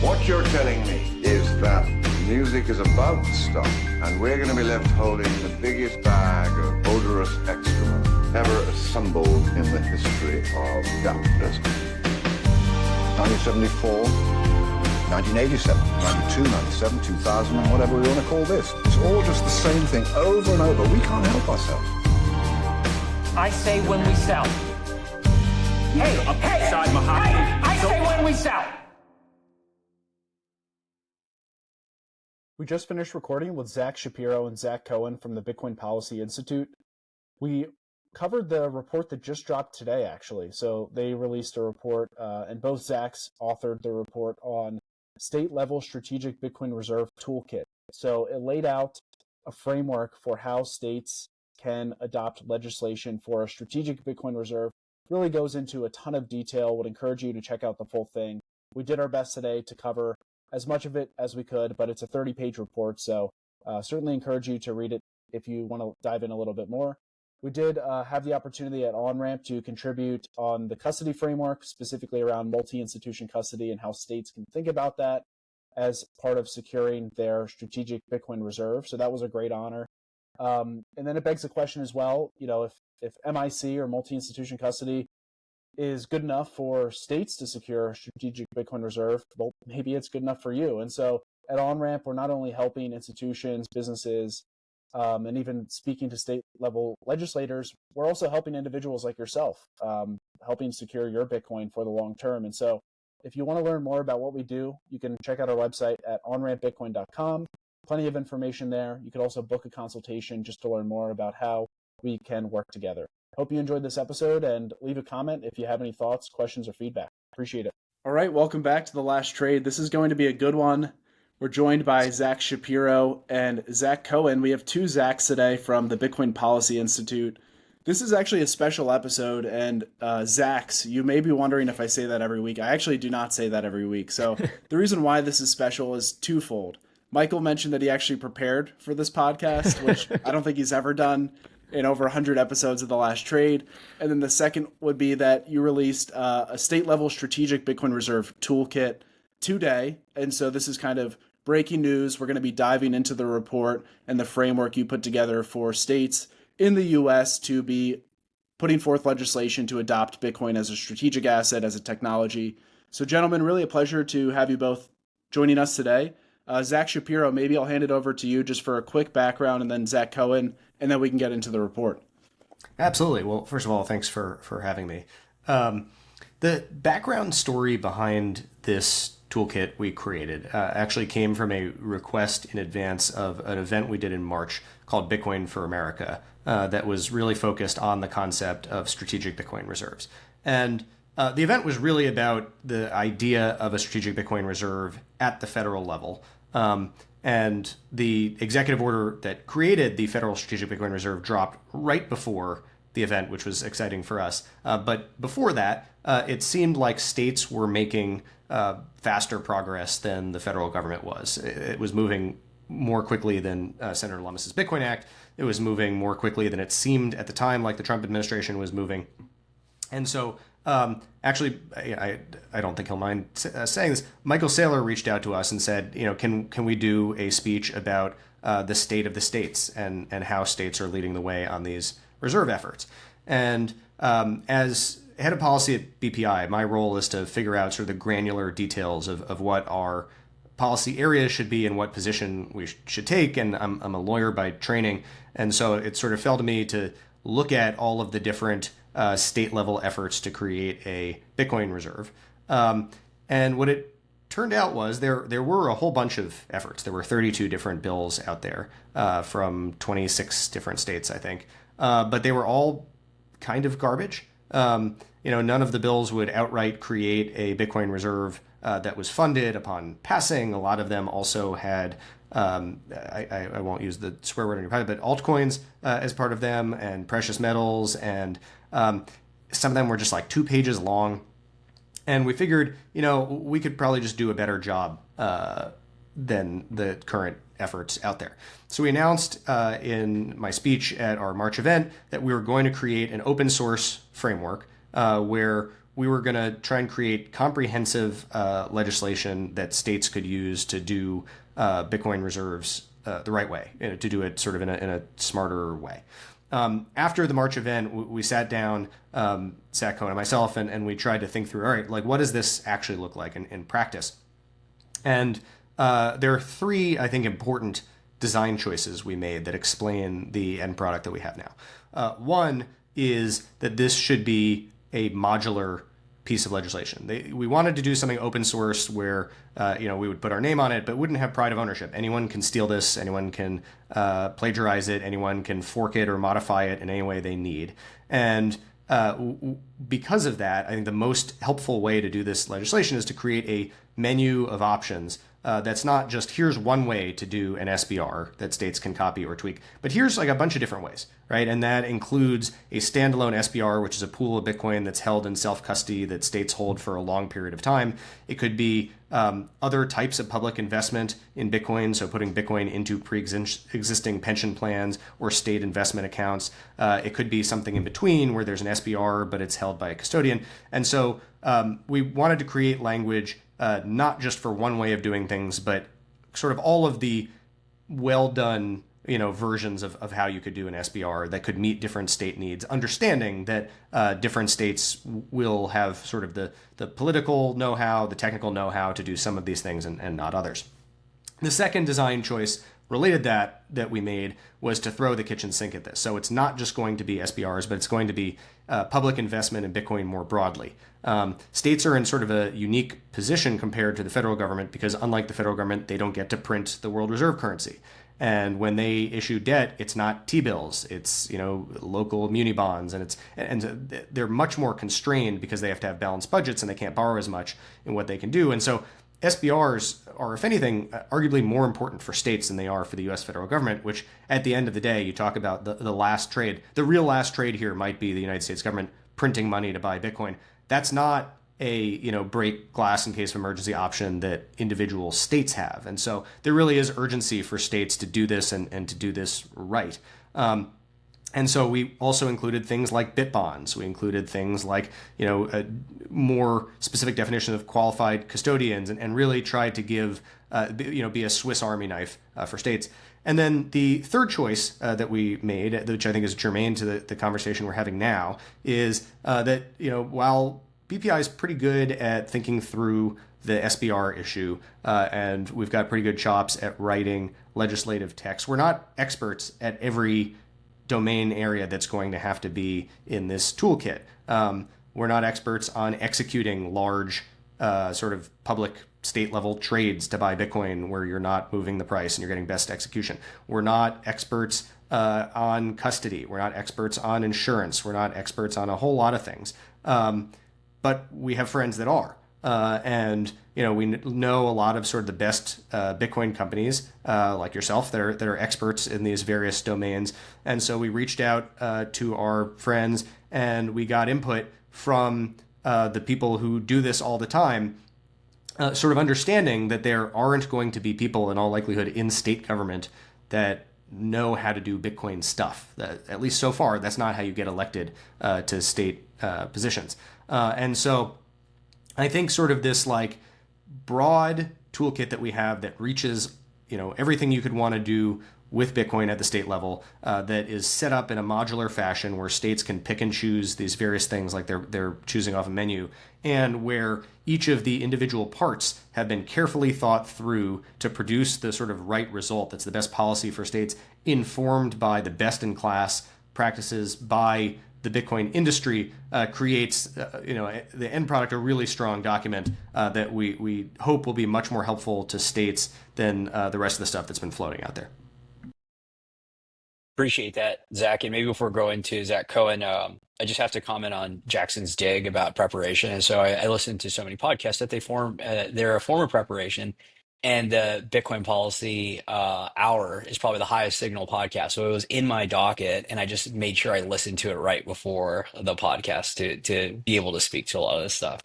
What you're telling me is that music is about to stop, and we're going to be left holding the biggest bag of odorous excrement ever assembled in the history of capitalism. 1974, 1987, 92, 97, 2000, and whatever we want to call this. It's all just the same thing over and over. We can't help ourselves. I say when we sell. Hey, I say when we sell. We just finished recording with Zach Shapiro and Zach Cohen from the Bitcoin Policy Institute. We covered the report that just dropped today, actually. So they released a report, and both Zachs authored the report on state-level strategic Bitcoin reserve toolkit. So it laid out a framework for how states can adopt legislation for a strategic Bitcoin reserve. Really goes into a ton of detail. Would encourage you to check out the full thing. We did our best today to cover as much of it as we could, but it's a 30-page report, so certainly encourage you to read it if you want to dive in a little bit more. We did have the opportunity at Onramp to contribute on the custody framework, specifically around multi-institution custody and how states can think about that as part of securing their strategic Bitcoin reserve. So that was a great honor. And then it begs the question as well, if MIC or multi-institution custody is good enough for states to secure a strategic Bitcoin reserve, well, maybe it's good enough for you. And so at OnRamp, we're not only helping institutions, businesses, and even speaking to state-level legislators, we're also helping individuals like yourself, helping secure your Bitcoin for the long term. And so if you want to learn more about what we do, you can check out our website at onrampbitcoin.com. Plenty of information there. You could also book a consultation just to learn more about how we can work together. Hope you enjoyed this episode, and leave a comment if you have any thoughts, questions, or feedback. Appreciate it. All right, welcome back to The Last Trade. This is going to be a good one. We're joined by Zach Shapiro and Zach Cohen. We have two Zachs today from the Bitcoin Policy Institute. This is actually a special episode, and Zachs, you may be wondering if I say that every week. I actually do not say that every week. So the reason why this is special is twofold. Michael mentioned that he actually prepared for this podcast, which I don't think he's ever done in over 100 episodes of The Last Trade. And then the second would be that you released a state-level strategic Bitcoin reserve toolkit today. And so this is kind of breaking news. We're going to be diving into the report and the framework you put together for states in the U.S. to be putting forth legislation to adopt Bitcoin as a strategic asset, as a technology. So gentlemen, really a pleasure to have you both joining us today. Zach Shapiro, maybe I'll hand it over to you just for a quick background, and then Zach Cohen, and then we can get into the report. Absolutely. Well, first of all, thanks for having me. The background story behind this toolkit we created actually came from a request in advance of an event we did in March called Bitcoin for America that was really focused on the concept of strategic Bitcoin reserves. And the event was really about the idea of a strategic Bitcoin reserve at the federal level. And the executive order that created the federal strategic Bitcoin reserve dropped right before the event, which was exciting for us. But before that, it seemed like states were making faster progress than the federal government was. It was moving more quickly than Senator Lummis's Bitcoin Act. It was moving more quickly than it seemed at the time like the Trump administration was moving. And so actually, I don't think he'll mind saying this. Michael Saylor reached out to us and said, can we do a speech about the state of the states and how states are leading the way on these reserve efforts? And as head of policy at BPI, my role is to figure out sort of the granular details of what our policy areas should be and what position we should take. And I'm a lawyer by training. And so it sort of fell to me to look at all of the different state level efforts to create a Bitcoin reserve. And what it turned out was there were a whole bunch of efforts. There were 32 different bills out there from 26 different states, I think. But they were all kind of garbage. None of the bills would outright create a Bitcoin reserve that was funded upon passing. A lot of them also had, I won't use the swear word in your private, but altcoins as part of them, and precious metals, and some of them were just like 2 pages long. And we figured, we could probably just do a better job than the current efforts out there. So we announced in my speech at our March event that we were going to create an open source framework where we were going to try and create comprehensive legislation that states could use to do Bitcoin reserves the right way, to do it sort of in a smarter way. After the March event, we sat down, Zach Cohen and myself, and we tried to think through, all right, like, what does this actually look like in practice? And there are three, I think, important design choices we made that explain the end product that we have now. One is that this should be a modular piece of legislation. We wanted to do something open source where we would put our name on it, but wouldn't have pride of ownership. Anyone can steal this, anyone can plagiarize it, anyone can fork it or modify it in any way they need. And because of that, I think the most helpful way to do this legislation is to create a menu of options that's not just here's one way to do an SBR that states can copy or tweak, but here's like a bunch of different ways, right? And that includes a standalone SBR, which is a pool of Bitcoin that's held in self-custody that states hold for a long period of time. It could be other types of public investment in Bitcoin, so putting Bitcoin into pre-existing pension plans or state investment accounts. It could be something in between where there's an SBR, but it's held by a custodian. And so we wanted to create language not just for one way of doing things, but sort of all of the well done, versions of how you could do an SBR that could meet different state needs, understanding that different states will have sort of the political know-how, the technical know-how to do some of these things and not others. The second design choice related that we made was to throw the kitchen sink at this. So it's not just going to be SBRs, but it's going to be public investment in Bitcoin more broadly. States are in sort of a unique position compared to the federal government because unlike the federal government, they don't get to print the world reserve currency. And when they issue debt, it's not T-bills, it's local muni bonds, and they're much more constrained because they have to have balanced budgets and they can't borrow as much in what they can do. And so SBRs are, if anything, arguably more important for states than they are for the U.S. federal government, which at the end of the day, you talk about the last trade. The real last trade here might be the United States government printing money to buy Bitcoin. That's not a break glass in case of emergency option that individual states have. And so there really is urgency for states to do this and to do this right. And so we also included things like bit bonds. We included things like, a more specific definition of qualified custodians and really tried to give, be a Swiss Army knife for states. And then the third choice that we made, which I think is germane to the conversation we're having now, is that, while BPI is pretty good at thinking through the SBR issue, and we've got pretty good chops at writing legislative text, we're not experts at every domain area that's going to have to be in this toolkit. We're not experts on executing large sort of public state level trades to buy Bitcoin where you're not moving the price and you're getting best execution. We're not experts on custody. We're not experts on insurance. We're not experts on a whole lot of things. But we have friends that are. And we know a lot of sort of the best Bitcoin companies like yourself that are experts in these various domains. And so we reached out to our friends and we got input from the people who do this all the time, sort of understanding that there aren't going to be people in all likelihood in state government that know how to do Bitcoin stuff. At least so far, that's not how you get elected to state positions. And so I think sort of this like broad toolkit that we have that reaches, everything you could want to do with Bitcoin at the state level, that is set up in a modular fashion where states can pick and choose these various things like they're choosing off a menu, and where each of the individual parts have been carefully thought through to produce the sort of right result that's the best policy for states, informed by the best in class practices by the Bitcoin industry, creates, the end product, a really strong document that we hope will be much more helpful to states than the rest of the stuff that's been floating out there. Appreciate that, Zach. And maybe before going to Zach Cohen, I just have to comment on Jackson's dig about preparation. And so I listen to so many podcasts that they're a form of preparation. And the Bitcoin policy hour is probably the highest signal podcast. So it was in my docket, and I just made sure I listened to it right before the podcast to be able to speak to a lot of this stuff.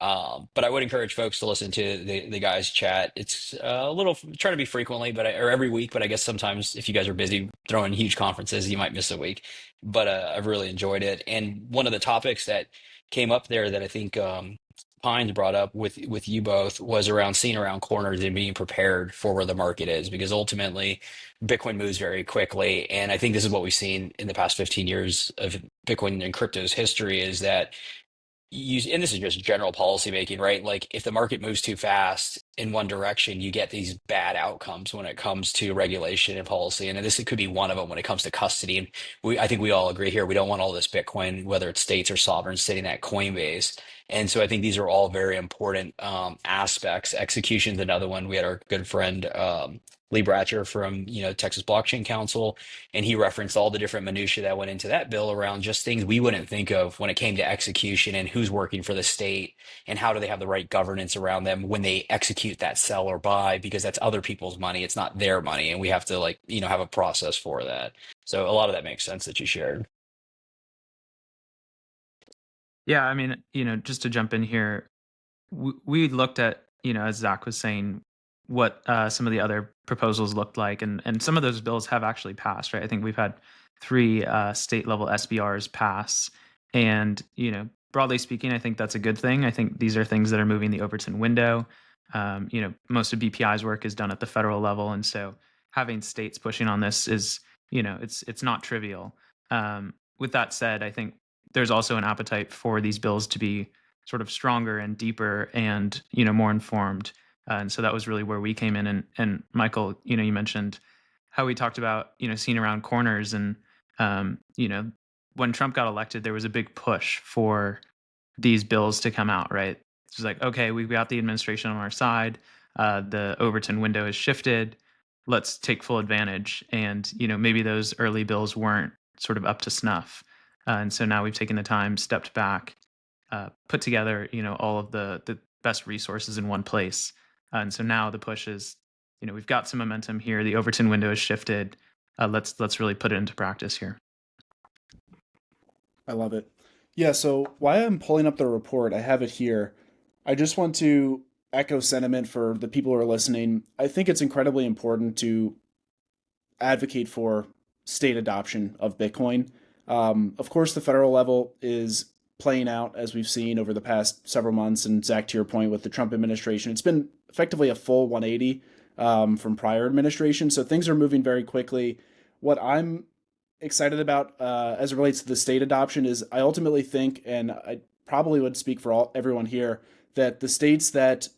But I would encourage folks to listen to the guys chat. It's a little trying to be frequently, or every week. But I guess sometimes if you guys are busy throwing huge conferences, you might miss a week. But I've really enjoyed it. And one of the topics that came up there that I think Pines brought up with you both was around seeing around corners and being prepared for where the market is, because ultimately Bitcoin moves very quickly. And I think this is what we've seen in the past 15 years of Bitcoin and crypto's history is that and this is just general policy making, right? Like if the market moves too fast in one direction, you get these bad outcomes when it comes to regulation and policy. And this could be one of them when it comes to custody. And I think we all agree here, we don't want all this Bitcoin, whether it's states or sovereigns, sitting at Coinbase. And so I think these are all very important aspects. Execution's another one. We had our good friend Lee Bratcher from Texas Blockchain Council, and he referenced all the different minutiae that went into that bill around just things we wouldn't think of when it came to execution and who's working for the state and how do they have the right governance around them when they execute that sell or buy, because that's other people's money, it's not their money, and we have to have a process for that. So a lot of that makes sense that you shared. Yeah, I mean, just to jump in here, we looked at, as Zach was saying, what some of the other proposals looked like, and some of those bills have actually passed, right? I think we've had 3 state level SBRs pass, and broadly speaking, I think that's a good thing. I think these are things that are moving the Overton window. Most of BPI's work is done at the federal level, and so having states pushing on this is, it's not trivial. With that said, I think there's also an appetite for these bills to be sort of stronger and deeper and more informed. And so that was really where we came in. And Michael, you mentioned how we talked about seeing around corners, and when Trump got elected, there was a big push for these bills to come out. Right? It was like, okay, we've got the administration on our side. The Overton window has shifted. Let's take full advantage. And maybe those early bills weren't sort of up to snuff. And so now we've taken the time, stepped back, put together, all of the best resources in one place. And so now the push is, we've got some momentum here. The Overton window has shifted. Let's really put it into practice here. I love it. Yeah, so while I'm pulling up the report, I have it here. I just want to echo sentiment for the people who are listening. I think it's incredibly important to advocate for state adoption of Bitcoin. Of course, the federal level is playing out as we've seen over the past several months. And Zach, to your point with the Trump administration, it's been effectively a full 180 from prior administration. So things are moving very quickly. What I'm excited about as it relates to the state adoption is I ultimately think, and I probably would speak for everyone here, that the states that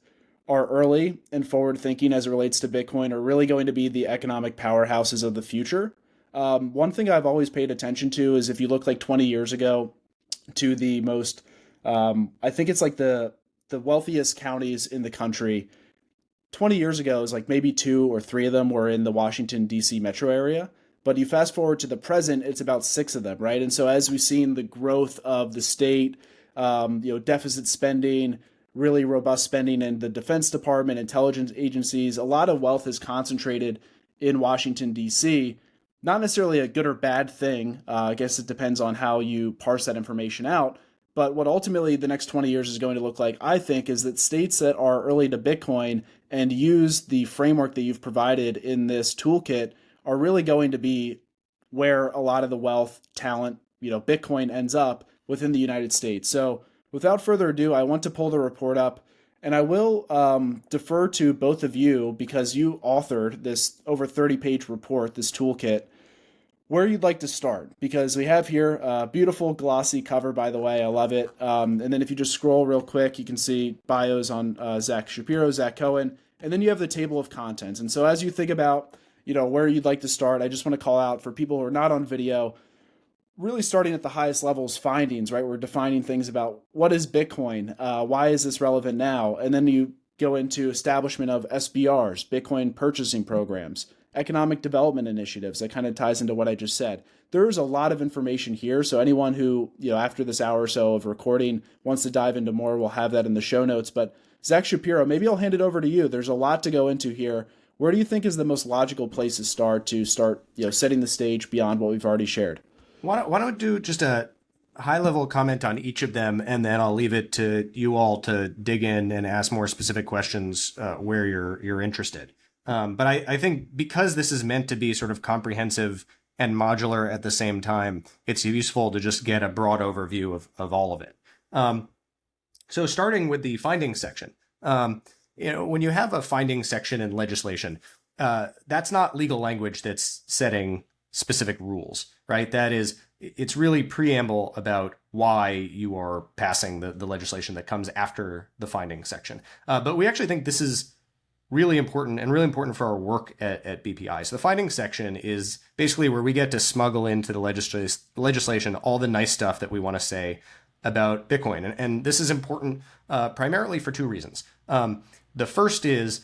are early and forward thinking as it relates to Bitcoin are really going to be the economic powerhouses of the future. One thing I've always paid attention to is if you look like 20 years ago to the most, I think it's like the wealthiest counties in the country. 20 years ago is like maybe 2 or 3 of them were in the Washington, D.C. metro area. But you fast forward to the present, it's about 6 of them, right? And so as we've seen the growth of the state, deficit spending, really robust spending in the Defense Department, intelligence agencies, a lot of wealth is concentrated in Washington, D.C., not necessarily a good or bad thing. I guess it depends on how you parse that information out. But what ultimately the next 20 years is going to look like, I think, is that states that are early to Bitcoin and use the framework that you've provided in this toolkit are really going to be where a lot of the wealth, talent, Bitcoin ends up within the United States. So without further ado, I want to pull the report up. And I will defer to both of you because you authored this over 30-page report, this toolkit, where you'd like to start. Because we have here a beautiful glossy cover, by the way. I love it. And then if you just scroll real quick, you can see bios on Zach Shapiro, Zach Cohen, and then you have the table of contents. And so as you think about where you'd like to start, I just want to call out for people who are not on video, really starting at the highest levels findings, right? We're defining things about what is Bitcoin, why is this relevant now? And then you go into establishment of SBRs, Bitcoin purchasing programs, economic development initiatives. That kind of ties into what I just said. There's a lot of information here. So anyone who, after this hour or so of recording wants to dive into more, we'll have that in the show notes. But Zach Shapiro, maybe I'll hand it over to you. There's a lot to go into here. Where do you think is the most logical place to start setting the stage beyond what we've already shared? Why don't we do just a high-level comment on each of them, and then I'll leave it to you all to dig in and ask more specific questions where you're interested. But I think because this is meant to be sort of comprehensive and modular at the same time, it's useful to just get a broad overview of all of it. So starting with the findings section, when you have a findings section in legislation, that's not legal language that's setting specific rules, right? It's really preamble about why you are passing the legislation that comes after the findings section. But we actually think this is really important and really important for our work at BPI. So the findings section is basically where we get to smuggle into the legislation all the nice stuff that we want to say about Bitcoin. And this is important primarily for two reasons. The first is,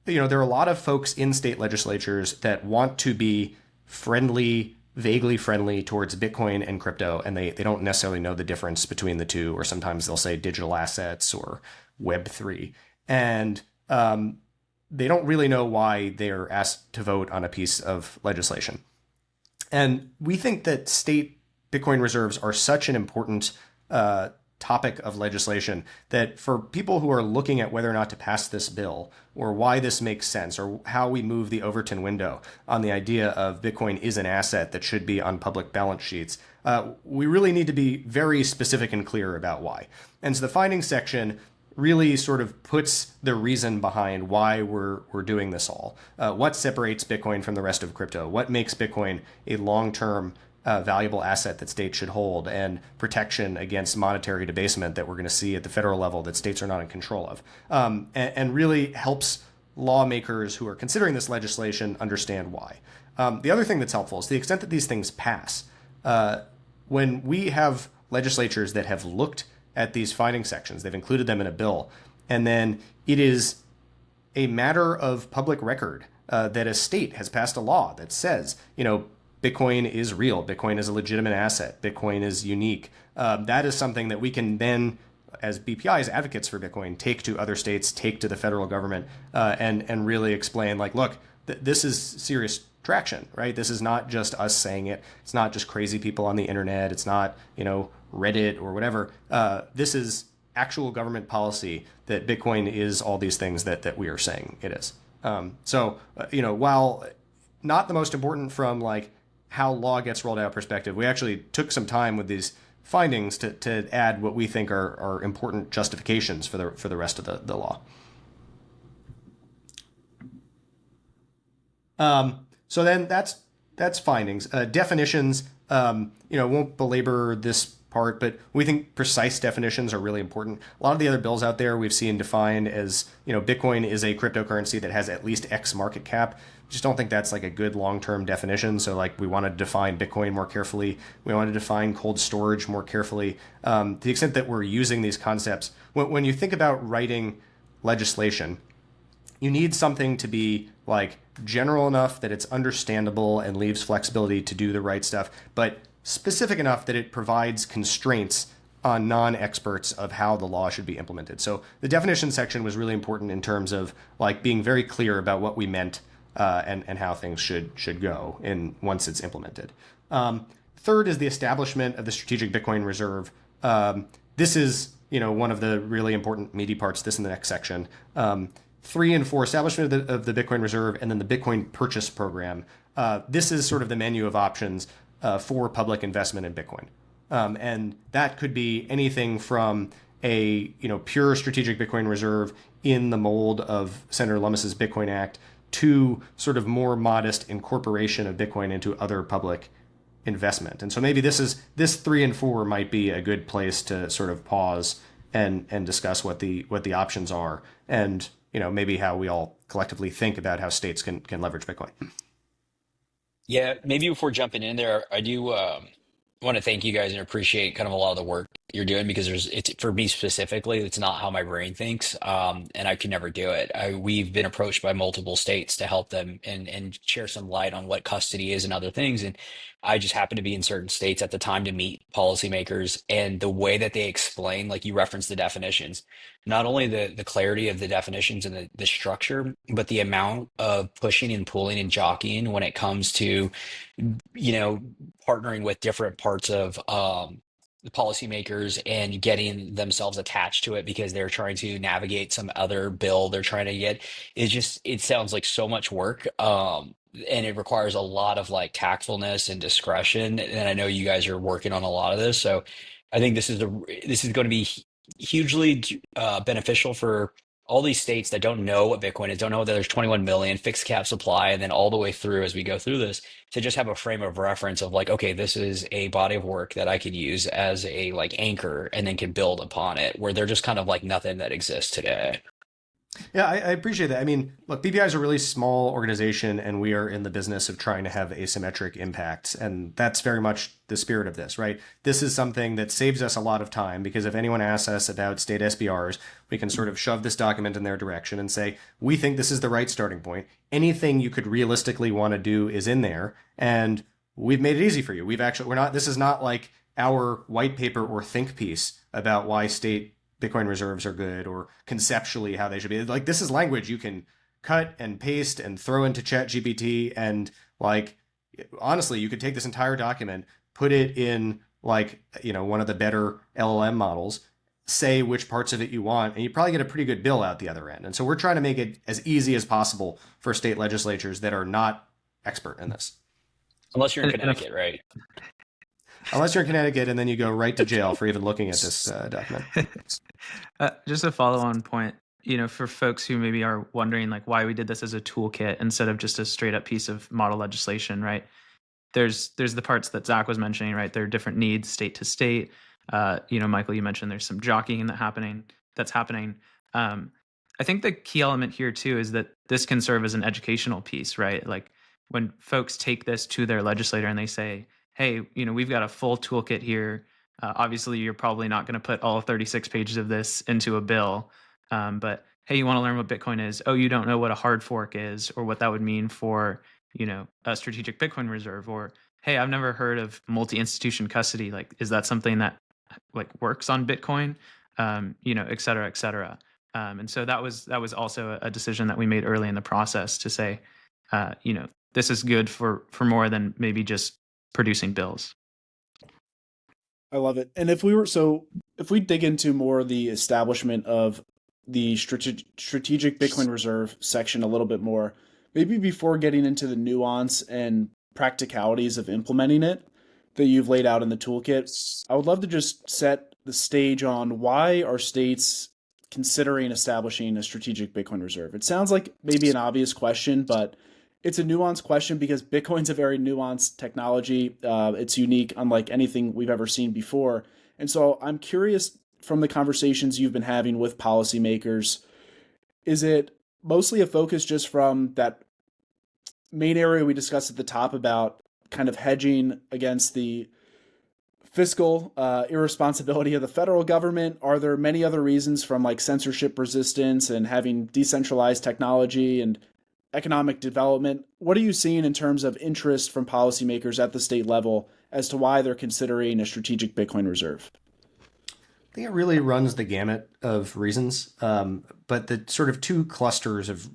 there are a lot of folks in state legislatures that want to be friendly, vaguely friendly towards Bitcoin and crypto, and they don't necessarily know the difference between the two, or sometimes they'll say digital assets or Web3. And they don't really know why they're asked to vote on a piece of legislation. And we think that state Bitcoin reserves are such an important topic of legislation that for people who are looking at whether or not to pass this bill, or why this makes sense, or how we move the Overton window on the idea of Bitcoin is an asset that should be on public balance sheets, we really need to be very specific and clear about why. And so the findings section really sort of puts the reason behind why we're doing this all. What separates Bitcoin from the rest of crypto? What makes Bitcoin a long-term valuable asset that states should hold, and protection against monetary debasement that we're going to see at the federal level that states are not in control of, and really helps lawmakers who are considering this legislation understand why. The other thing that's helpful is the extent that these things pass. When we have legislatures that have looked at these finding sections, they've included them in a bill, and then it is a matter of public record that a state has passed a law that says, Bitcoin is real. Bitcoin is a legitimate asset. Bitcoin is unique. That is something that we can then, as BPI, as advocates for Bitcoin, take to other states, take to the federal government, and really explain, look, this is serious traction, right? This is not just us saying it. It's not just crazy people on the internet. It's not, Reddit or whatever. This is actual government policy that Bitcoin is all these things that we are saying it is. While not the most important from how law gets rolled out perspective, we actually took some time with these findings to add what we think are important justifications for the rest of the law. So then that's findings. Definitions, won't belabor this part, but we think precise definitions are really important. A lot of the other bills out there we've seen defined as, Bitcoin is a cryptocurrency that has at least X market cap. Just don't think that's a good long-term definition. So we want to define Bitcoin more carefully. We want to define cold storage more carefully. To the extent that we're using these concepts, when you think about writing legislation, you need something to be general enough that it's understandable and leaves flexibility to do the right stuff, but specific enough that it provides constraints on non-experts of how the law should be implemented. So the definition section was really important in terms of being very clear about what we meant and how things should go once it's implemented. Third is the establishment of the strategic Bitcoin reserve. This is one of the really important meaty parts. This in the next section. 3 and 4, establishment of the Bitcoin reserve, and then the Bitcoin purchase program. This is sort of the menu of options for public investment in Bitcoin. And that could be anything from a pure strategic Bitcoin reserve in the mold of Senator Lummis's Bitcoin Act to sort of more modest incorporation of Bitcoin into other public investment. And so maybe this 3 and 4 might be a good place to sort of pause and discuss what the options are, and maybe how we all collectively think about how states can leverage Bitcoin. Yeah, maybe before jumping in there, I do want to thank you guys and appreciate kind of a lot of the work you're doing, because it's for me specifically, it's not how my brain thinks, and I could never do it. We've been approached by multiple states to help them and share some light on what custody is and other things, and I just happened to be in certain states at the time to meet policymakers, and the way that they explain, like you referenced the definitions, not only the clarity of the definitions and the structure, but the amount of pushing and pulling and jockeying when it comes to, partnering with different parts of the policymakers and getting themselves attached to it because they're trying to navigate some other bill they're trying to get. It sounds like so much work. And it requires a lot of tactfulness and discretion. And I know you guys are working on a lot of this. So I think this is going to be hugely beneficial for all these states that don't know what Bitcoin is, don't know that there's 21 million fixed cap supply, and then all the way through as we go through this to just have a frame of reference of like, okay, this is a body of work that I could use as a like anchor and then can build upon it, where they're just kind of like nothing that exists today. Yeah, I appreciate that. I mean, look, BPI is a really small organization, and we are in the business of trying to have asymmetric impacts. And that's very much the spirit of this, right? This is something that saves us a lot of time, because if anyone asks us about state SBRs, we can sort of shove this document in their direction and say, we think this is the right starting point. Anything you could realistically want to do is in there. And we've made it easy for you. This is not like our white paper or think piece about why state Bitcoin reserves are good or conceptually how they should be. Like, this is language you can cut and paste and throw into ChatGPT, and like, honestly, you could take this entire document, put it in like, one of the better LLM models, say which parts of it you want, and you probably get a pretty good bill out the other end. And so we're trying to make it as easy as possible for state legislatures that are not expert in this. Unless you're in Connecticut, right? Unless you're in Connecticut, and then you go right to jail for even looking at this document. Just a follow-on point, for folks who maybe are wondering like why we did this as a toolkit instead of just a straight up piece of model legislation, right? There's the parts that Zach was mentioning, right? There are different needs state to state. Michael, you mentioned there's some jockeying that's happening. I think the key element here too is that this can serve as an educational piece, right? Like when folks take this to their legislator and they say, hey, we've got a full toolkit here. Obviously, you're probably not going to put all 36 pages of this into a bill. But hey, you want to learn what Bitcoin is? Oh, you don't know what a hard fork is or what that would mean for, a strategic Bitcoin reserve? Or, hey, I've never heard of multi-institution custody. Like, is that something that like works on Bitcoin? Et cetera, et cetera. And so that was also a decision that we made early in the process to say, this is good for more than maybe just producing bills. I love it. And if we dig into more of the establishment of the strategic Bitcoin reserve section a little bit more, maybe before getting into the nuance and practicalities of implementing it that you've laid out in the toolkit, I would love to just set the stage on why are states considering establishing a strategic Bitcoin reserve. It sounds like maybe an obvious question, but it's a nuanced question because Bitcoin's a very nuanced technology. It's unique, unlike anything we've ever seen before. And so I'm curious, from the conversations you've been having with policymakers, is it mostly a focus just from that main area we discussed at the top about kind of hedging against the fiscal irresponsibility of the federal government? Are there many other reasons, from like censorship resistance and having decentralized technology and economic development? What are you seeing in terms of interest from policymakers at the state level as to why they're considering a strategic Bitcoin reserve? I think it really runs the gamut of reasons, but the sort of two clusters of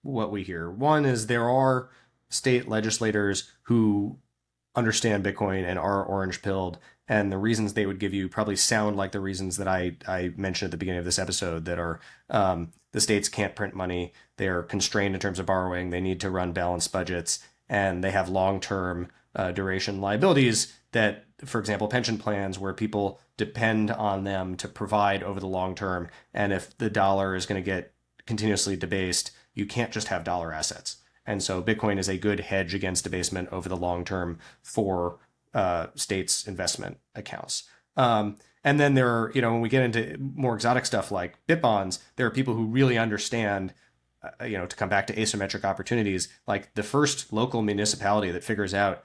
what we hear. One is there are state legislators who understand Bitcoin and are orange-pilled, and the reasons they would give you probably sound like the reasons that I mentioned at the beginning of this episode, that are the states can't print money, they are constrained in terms of borrowing, they need to run balanced budgets, and they have long-term duration liabilities that, for example, pension plans where people depend on them to provide over the long term. And if the dollar is going to get continuously debased, you can't just have dollar assets. And so Bitcoin is a good hedge against debasement over the long term for states' investment accounts. And then there are, when we get into more exotic stuff like bit bonds, there are people who really understand, to come back to asymmetric opportunities, like the first local municipality that figures out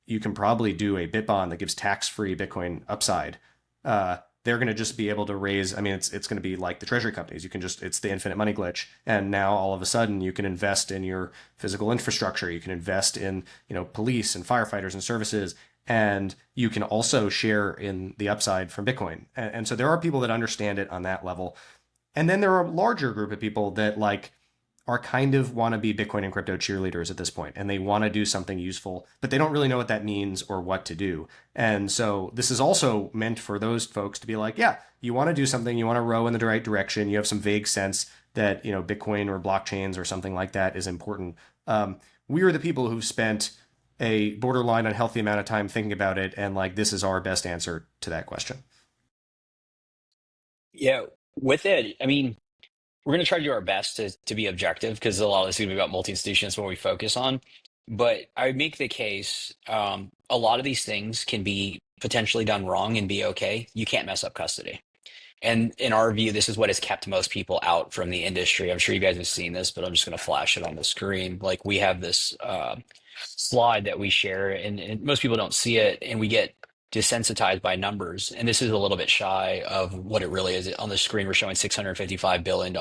you can probably do a bit bond that gives tax-free Bitcoin upside. They're going to just be able to raise, it's going to be like the treasury companies. It's the infinite money glitch. And now all of a sudden you can invest in your physical infrastructure. You can invest in, police and firefighters and services. And you can also share in the upside from Bitcoin. And so there are people that understand it on that level. And then there are a larger group of people that are kind of want to be Bitcoin and crypto cheerleaders at this point, and they want to do something useful, but they don't really know what that means or what to do. And so this is also meant for those folks to be like, yeah, you want to do something, you want to row in the right direction, you have some vague sense that, Bitcoin or blockchains or something like that is important. We are the people who've spent a borderline unhealthy amount of time thinking about it, and this is our best answer to that question. Yeah, with it, I mean, we're going to try to do our best to be objective because a lot of this is going to be about multi-institution. That's what we focus on. But I would make the case a lot of these things can be potentially done wrong and be okay. You can't mess up custody. And in our view, this is what has kept most people out from the industry. I'm sure you guys have seen this, but I'm just going to flash it on the screen. Like we have this slide that we share, and most people don't see it, and we get desensitized by numbers. And this is a little bit shy of what it really is. On the screen, we're showing $655 billion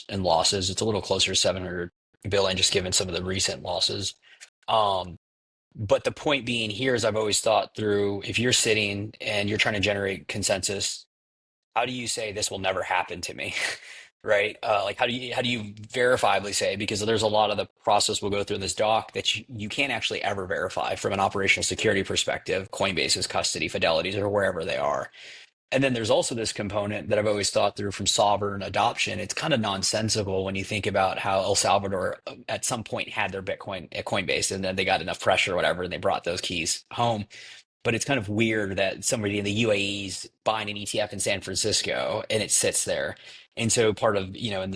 in losses. It's a little closer to 700 billion, just given some of the recent losses. Um, but the point being here is I've always thought through if you're sitting and you're trying to generate consensus, how do you say this will never happen to me? Right? Like how do you verifiably say, because there's a lot of the process we'll go through in this doc that you can't actually ever verify from an operational security perspective, Coinbase's custody, Fidelity's, or wherever they are. And then there's also this component that I've always thought through from sovereign adoption. It's kind of nonsensical when you think about how El Salvador at some point had their Bitcoin at Coinbase, and then they got enough pressure or whatever, and they brought those keys home. But it's kind of weird that somebody in the UAE's buying an ETF in San Francisco and it sits there. And so part of, in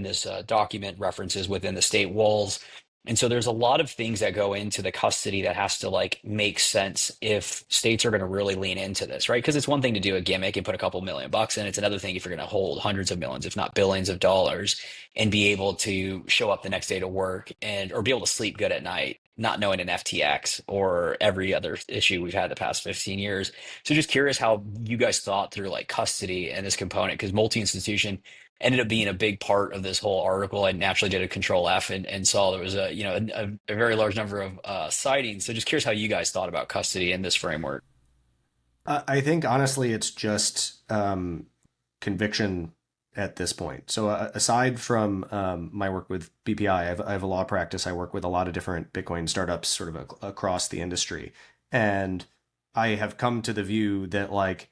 this document references within the state walls. And so there's a lot of things that go into the custody that has to like make sense if states are going to really lean into this, right? Because it's one thing to do a gimmick and put a couple $1,000,000 in. It's another thing if you're going to hold hundreds of millions, if not billions of dollars, and be able to show up the next day to work and or be able to sleep good at night, not knowing an FTX or every other issue we've had the past 15 years. So just curious how you guys thought through like custody and this component, because multi-institution ended up being a big part of this whole article. I naturally did a control F and saw there was a very large number of sightings. So just curious how you guys thought about custody in this framework. I think honestly, it's just conviction at this point. So aside from my work with BPI, I have a law practice. I work with a lot of different Bitcoin startups sort of across the industry. And I have come to the view that like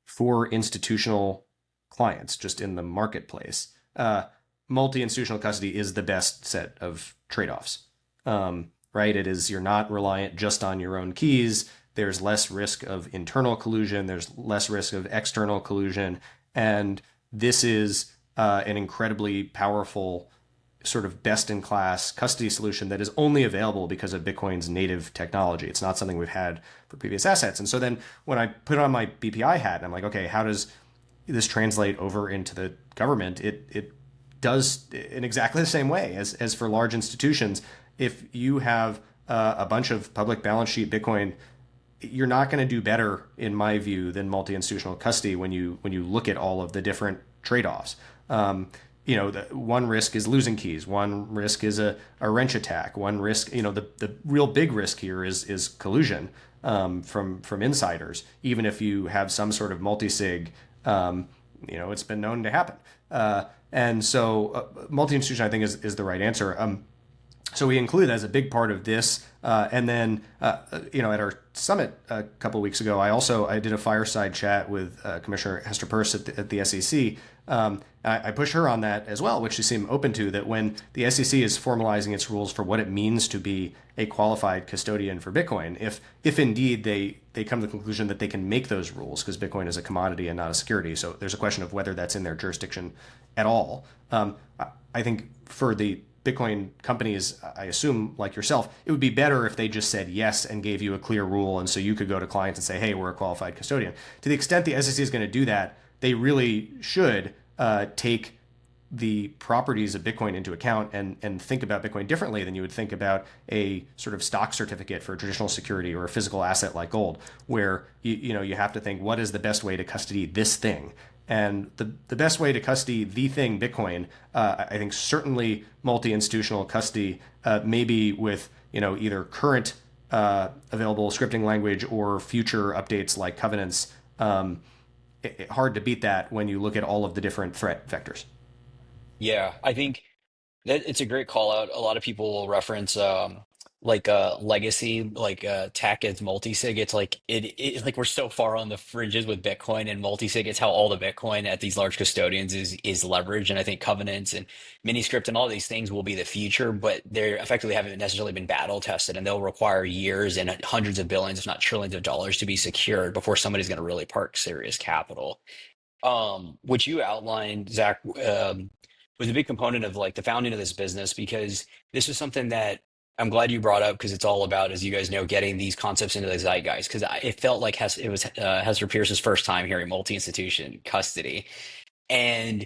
for institutional clients just in the marketplace, multi-institutional custody is the best set of trade-offs, right? It is, you're not reliant just on your own keys. There's less risk of internal collusion. There's less risk of external collusion. And this is an incredibly powerful sort of best-in-class custody solution that is only available because of Bitcoin's native technology. It's not something we've had for previous assets. And so then when I put on my BPI hat, I'm like, okay, how does this translate over into the government? It does in exactly the same way as for large institutions. If you have a bunch of public balance sheet Bitcoin, you're not going to do better, in my view, than multi-institutional custody when you look at all of the different trade-offs. The one risk is losing keys. One risk is a wrench attack. One risk, the real big risk here is collusion from insiders. Even if you have some sort of multi-sig, it's been known to happen. And so multi-institution, I think, is the right answer. So we include that as a big part of this. And then, at our summit a couple of weeks ago, I did a fireside chat with Commissioner Hester Peirce at the SEC. I pushed her on that as well, which she seemed open to, that when the SEC is formalizing its rules for what it means to be a qualified custodian for Bitcoin, if indeed they come to the conclusion that they can make those rules, because Bitcoin is a commodity and not a security. So there's a question of whether that's in their jurisdiction at all. I think for the Bitcoin companies, I assume, like yourself, it would be better if they just said yes and gave you a clear rule, and so you could go to clients and say, hey, we're a qualified custodian. To the extent the SEC is going to do that, they really should take the properties of Bitcoin into account and think about Bitcoin differently than you would think about a sort of stock certificate for a traditional security or a physical asset like gold, where you have to think, what is the best way to custody this thing? And the best way to custody the thing, Bitcoin, I think certainly multi-institutional custody, maybe with either current available scripting language or future updates like covenants. Hard to beat that when you look at all of the different threat vectors. Yeah, I think that it's a great call out. A lot of people will reference legacy, tech as multi-sig. It's like we're so far on the fringes with Bitcoin and multi-sig. It's how all the Bitcoin at these large custodians is leveraged. And I think covenants and miniscript and all these things will be the future, but they effectively haven't necessarily been battle tested, and they'll require years and hundreds of billions, if not trillions of dollars to be secured before somebody's going to really park serious capital. Which you outlined, Zach, was a big component of like the founding of this business, because this is something that I'm glad you brought up, because it's all about, as you guys know, getting these concepts into the zeitgeist. Because it felt like it was Hester Pierce's first time hearing multi-institution custody, and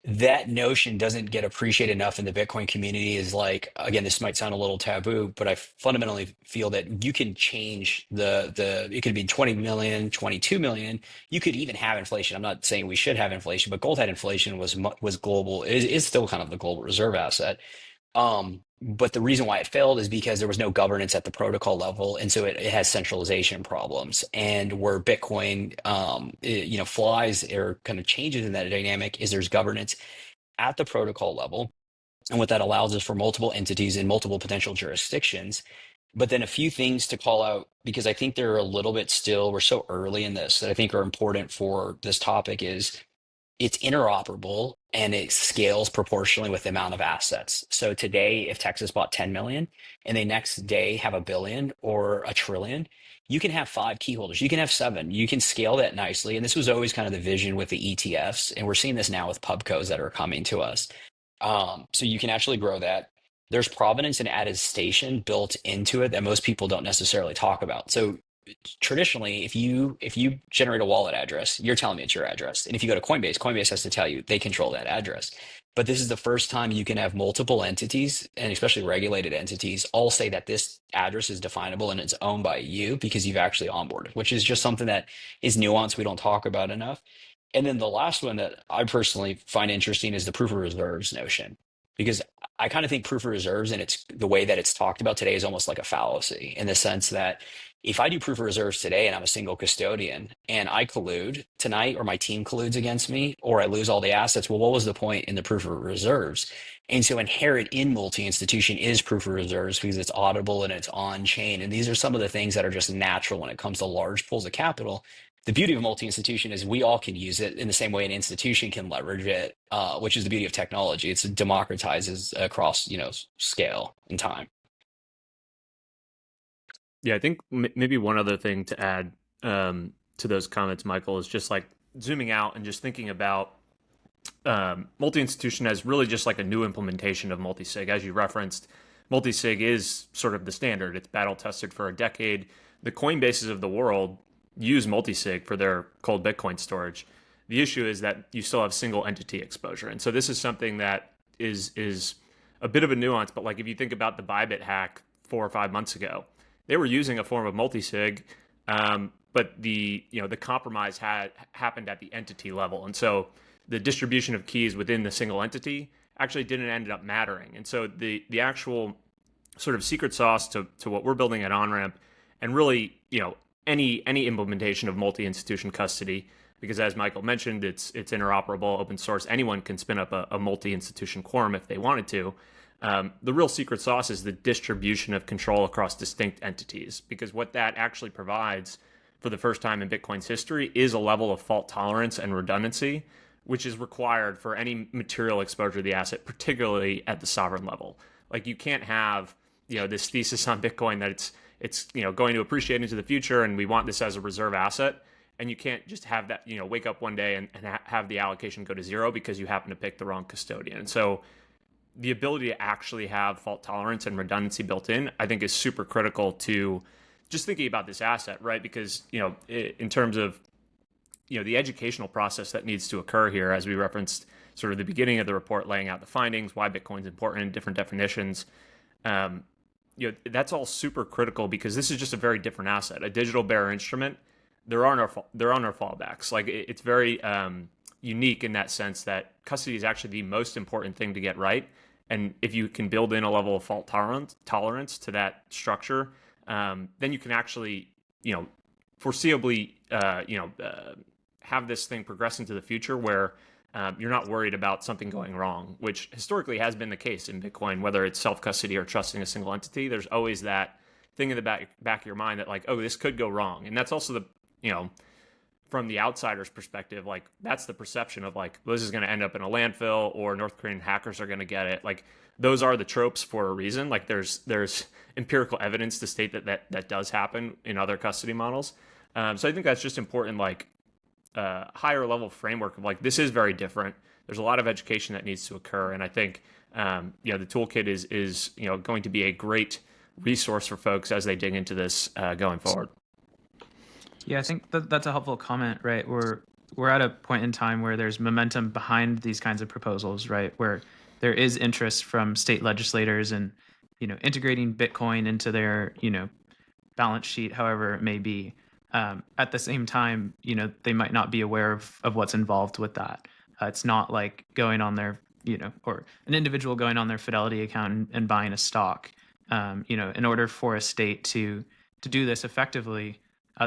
that notion doesn't get appreciated enough in the Bitcoin community. Is like, again, this might sound a little taboo, but I fundamentally feel that you can change the it could be 20 million, 22 million. You could even have inflation. I'm not saying we should have inflation, but gold had inflation, was global, is still kind of the global reserve asset. But the reason why it failed is because there was no governance at the protocol level, and so it has centralization problems. And where Bitcoin, flies or kind of changes in that dynamic is there's governance at the protocol level, and what that allows is for multiple entities in multiple potential jurisdictions. But then a few things to call out, because I think they're a little bit still, we're so early in this, that I think are important for this topic, is it's interoperable and it scales proportionally with the amount of assets. So today, if Texas bought 10 million and they next day have a billion or a trillion, you can have 5 key holders. You can have 7. You can scale that nicely. And this was always kind of the vision with the ETFs. And we're seeing this now with pubcos that are coming to us. So you can actually grow that. There's provenance and attestation built into it that most people don't necessarily talk about. So traditionally, if you generate a wallet address, you're telling me it's your address. And if you go to Coinbase has to tell you they control that address. But this is the first time you can have multiple entities, and especially regulated entities, all say that this address is definable and it's owned by you because you've actually onboarded, which is just something that is nuanced we don't talk about enough. And then the last one that I personally find interesting is the proof of reserves notion, because I kind of think proof of reserves, and it's the way that it's talked about today, is almost like a fallacy, in the sense that if I do proof of reserves today and I'm a single custodian and I collude tonight, or my team colludes against me, or I lose all the assets, well, what was the point in the proof of reserves? And so inherent in multi-institution is proof of reserves, because it's auditable and it's on chain. And these are some of the things that are just natural when it comes to large pools of capital. The beauty of multi-institution is we all can use it in the same way an institution can leverage it, which is the beauty of technology. It democratizes across, scale and time. Yeah, I think maybe one other thing to add to those comments, Michael, is just like zooming out and just thinking about multi-institution as really just like a new implementation of multi-sig. As you referenced, multi-sig is sort of the standard. It's battle tested for a decade. The Coinbases of the world use multi-sig for their cold Bitcoin storage. The issue is that you still have single entity exposure. And so this is something that is a bit of a nuance, but like if you think about the Bybit hack 4 or 5 months ago, they were using a form of multi-sig, but the compromise had happened at the entity level. And so the distribution of keys within the single entity actually didn't end up mattering. And so the actual sort of secret sauce to what we're building at Onramp, and really, any implementation of multi-institution custody, because as Michael mentioned, it's interoperable, open source. Anyone can spin up a multi-institution quorum if they wanted to. The real secret sauce is the distribution of control across distinct entities, because what that actually provides for the first time in Bitcoin's history is a level of fault tolerance and redundancy, which is required for any material exposure to the asset, particularly at the sovereign level. Like you can't have, this thesis on Bitcoin that it's going to appreciate into the future and we want this as a reserve asset. And you can't just have that, wake up one day and have the allocation go to 0 because you happen to pick the wrong custodian. And so the ability to actually have fault tolerance and redundancy built in, I think, is super critical to just thinking about this asset, right? Because, in terms of, the educational process that needs to occur here, as we referenced sort of the beginning of the report, laying out the findings, why Bitcoin's important, different definitions, that's all super critical, because this is just a very different asset, a digital bearer instrument. There are no fallbacks. Like it's very unique in that sense that custody is actually the most important thing to get right. And if you can build in a level of fault tolerance to that structure, then you can actually, foreseeably, have this thing progress into the future where you're not worried about something going wrong, which historically has been the case in Bitcoin, whether it's self-custody or trusting a single entity. There's always that thing in the back of your mind that like, oh, this could go wrong. And that's also the, from the outsider's perspective, like that's the perception of like, this is going to end up in a landfill or North Korean hackers are going to get it. Like those are the tropes for a reason. Like there's empirical evidence to state that does happen in other custody models. So I think that's just important. Like higher level framework of like, this is very different. There's a lot of education that needs to occur. And I think, the toolkit is going to be a great resource for folks as they dig into this going forward. Yeah, I think that's a helpful comment, right? We're at a point in time where there's momentum behind these kinds of proposals, right? Where there is interest from state legislators and, integrating Bitcoin into their, balance sheet, however it may be. At the same time, they might not be aware of what's involved with that. It's not like going on their, or an individual going on their Fidelity account and buying a stock. In order for a state to do this effectively,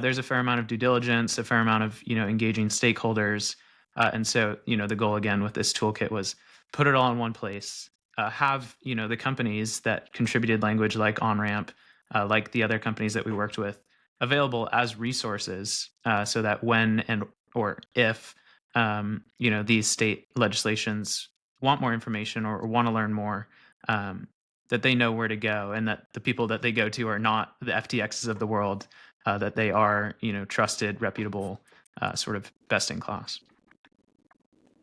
there's a fair amount of due diligence, a fair amount of engaging stakeholders, and so the goal again with this toolkit was put it all in one place. Have the companies that contributed language like Onramp, like the other companies that we worked with, available as resources, so that when or if these state legislations want more information or want to learn more, that they know where to go, and that the people that they go to are not the FTXs of the world, that they are trusted, reputable, sort of best in class.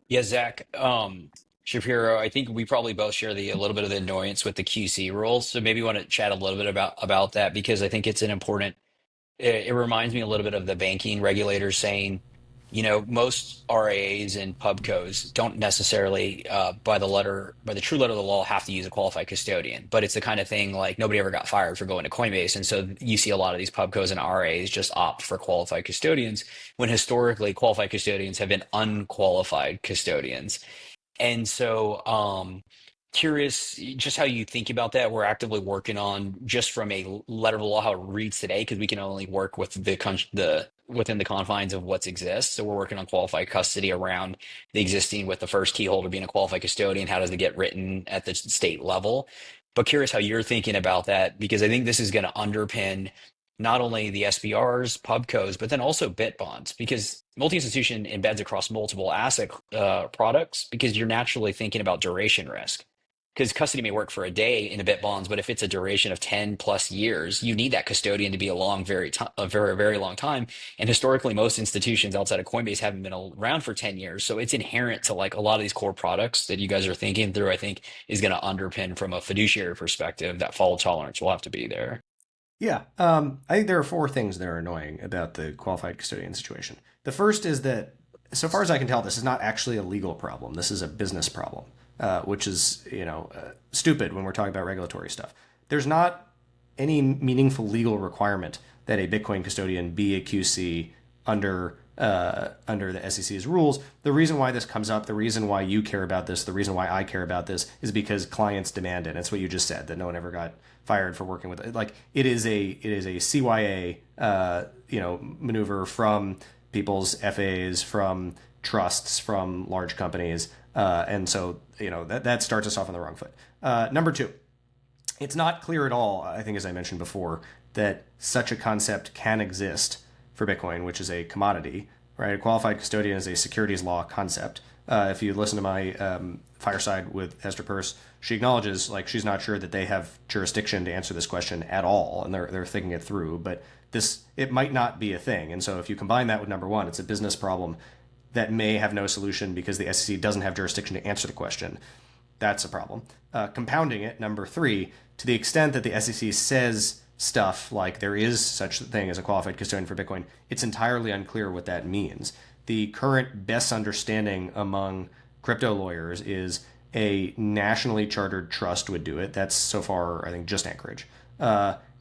Yeah, Zach, Shapiro, I think we probably both share a little bit of the annoyance with the QC rules. So maybe you want to chat a little bit about that, because I think it's an important. It reminds me a little bit of the banking regulators saying, most RAs and pubcos don't necessarily, by the true letter of the law, have to use a qualified custodian. But it's the kind of thing like nobody ever got fired for going to Coinbase. And so you see a lot of these pubcos and RAs just opt for qualified custodians, when historically qualified custodians have been unqualified custodians. And so, curious just how you think about that. We're actively working on, just from a letter of the law, how it reads today, because we can only work with the within the confines of what's exists. So we're working on qualified custody around the existing, with the first key holder being a qualified custodian. How does it get written at the state level? But curious how you're thinking about that, because I think this is going to underpin not only the SBRs, pubcos, but then also bit bonds, because multi-institution embeds across multiple asset products, because you're naturally thinking about duration risk. Because custody may work for a day in a bit bonds, but if it's a duration of 10 plus years, you need that custodian to be a very, very long time. And historically, most institutions outside of Coinbase haven't been around for 10 years. So it's inherent to like a lot of these core products that you guys are thinking through, I think is going to underpin, from a fiduciary perspective, that fault tolerance will have to be there. Yeah, I think there are 4 things that are annoying about the qualified custodian situation. The first is that, so far as I can tell, this is not actually a legal problem. This is a business problem, which is, stupid when we're talking about regulatory stuff. There's not any meaningful legal requirement that a Bitcoin custodian be a QC under the SEC's rules. The reason why this comes up, the reason why you care about this, the reason why I care about this, is because clients demand it. It's what you just said, that no one ever got fired for working with it. Like, it is a CYA maneuver from people's FAs, from trusts, from large companies, and so that starts us off on the wrong foot. Number 2, it's not clear at all, I think, as I mentioned before, that such a concept can exist for Bitcoin, which is a commodity, right? A qualified custodian is a securities law concept. If you listen to my fireside with Esther Peirce, she acknowledges, like, she's not sure that they have jurisdiction to answer this question at all, and they're thinking it through. But it might not be a thing. And so if you combine that with number 1, it's a business problem that may have no solution because the SEC doesn't have jurisdiction to answer the question. That's a problem. Compounding it, number 3, to the extent that the SEC says stuff like there is such a thing as a qualified custodian for Bitcoin, it's entirely unclear what that means. The current best understanding among crypto lawyers is a nationally chartered trust would do it. That's so far, I think, just Anchorage.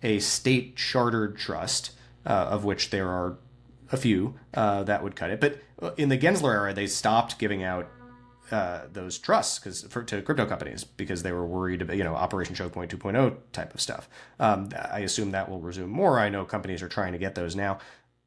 A state chartered trust, of which there are a few, that would cut it. But in the Gensler era, they stopped giving out those trusts to crypto companies because they were worried about, Operation Choke Point 2.0 type of stuff. I assume that will resume more. I know companies are trying to get those now.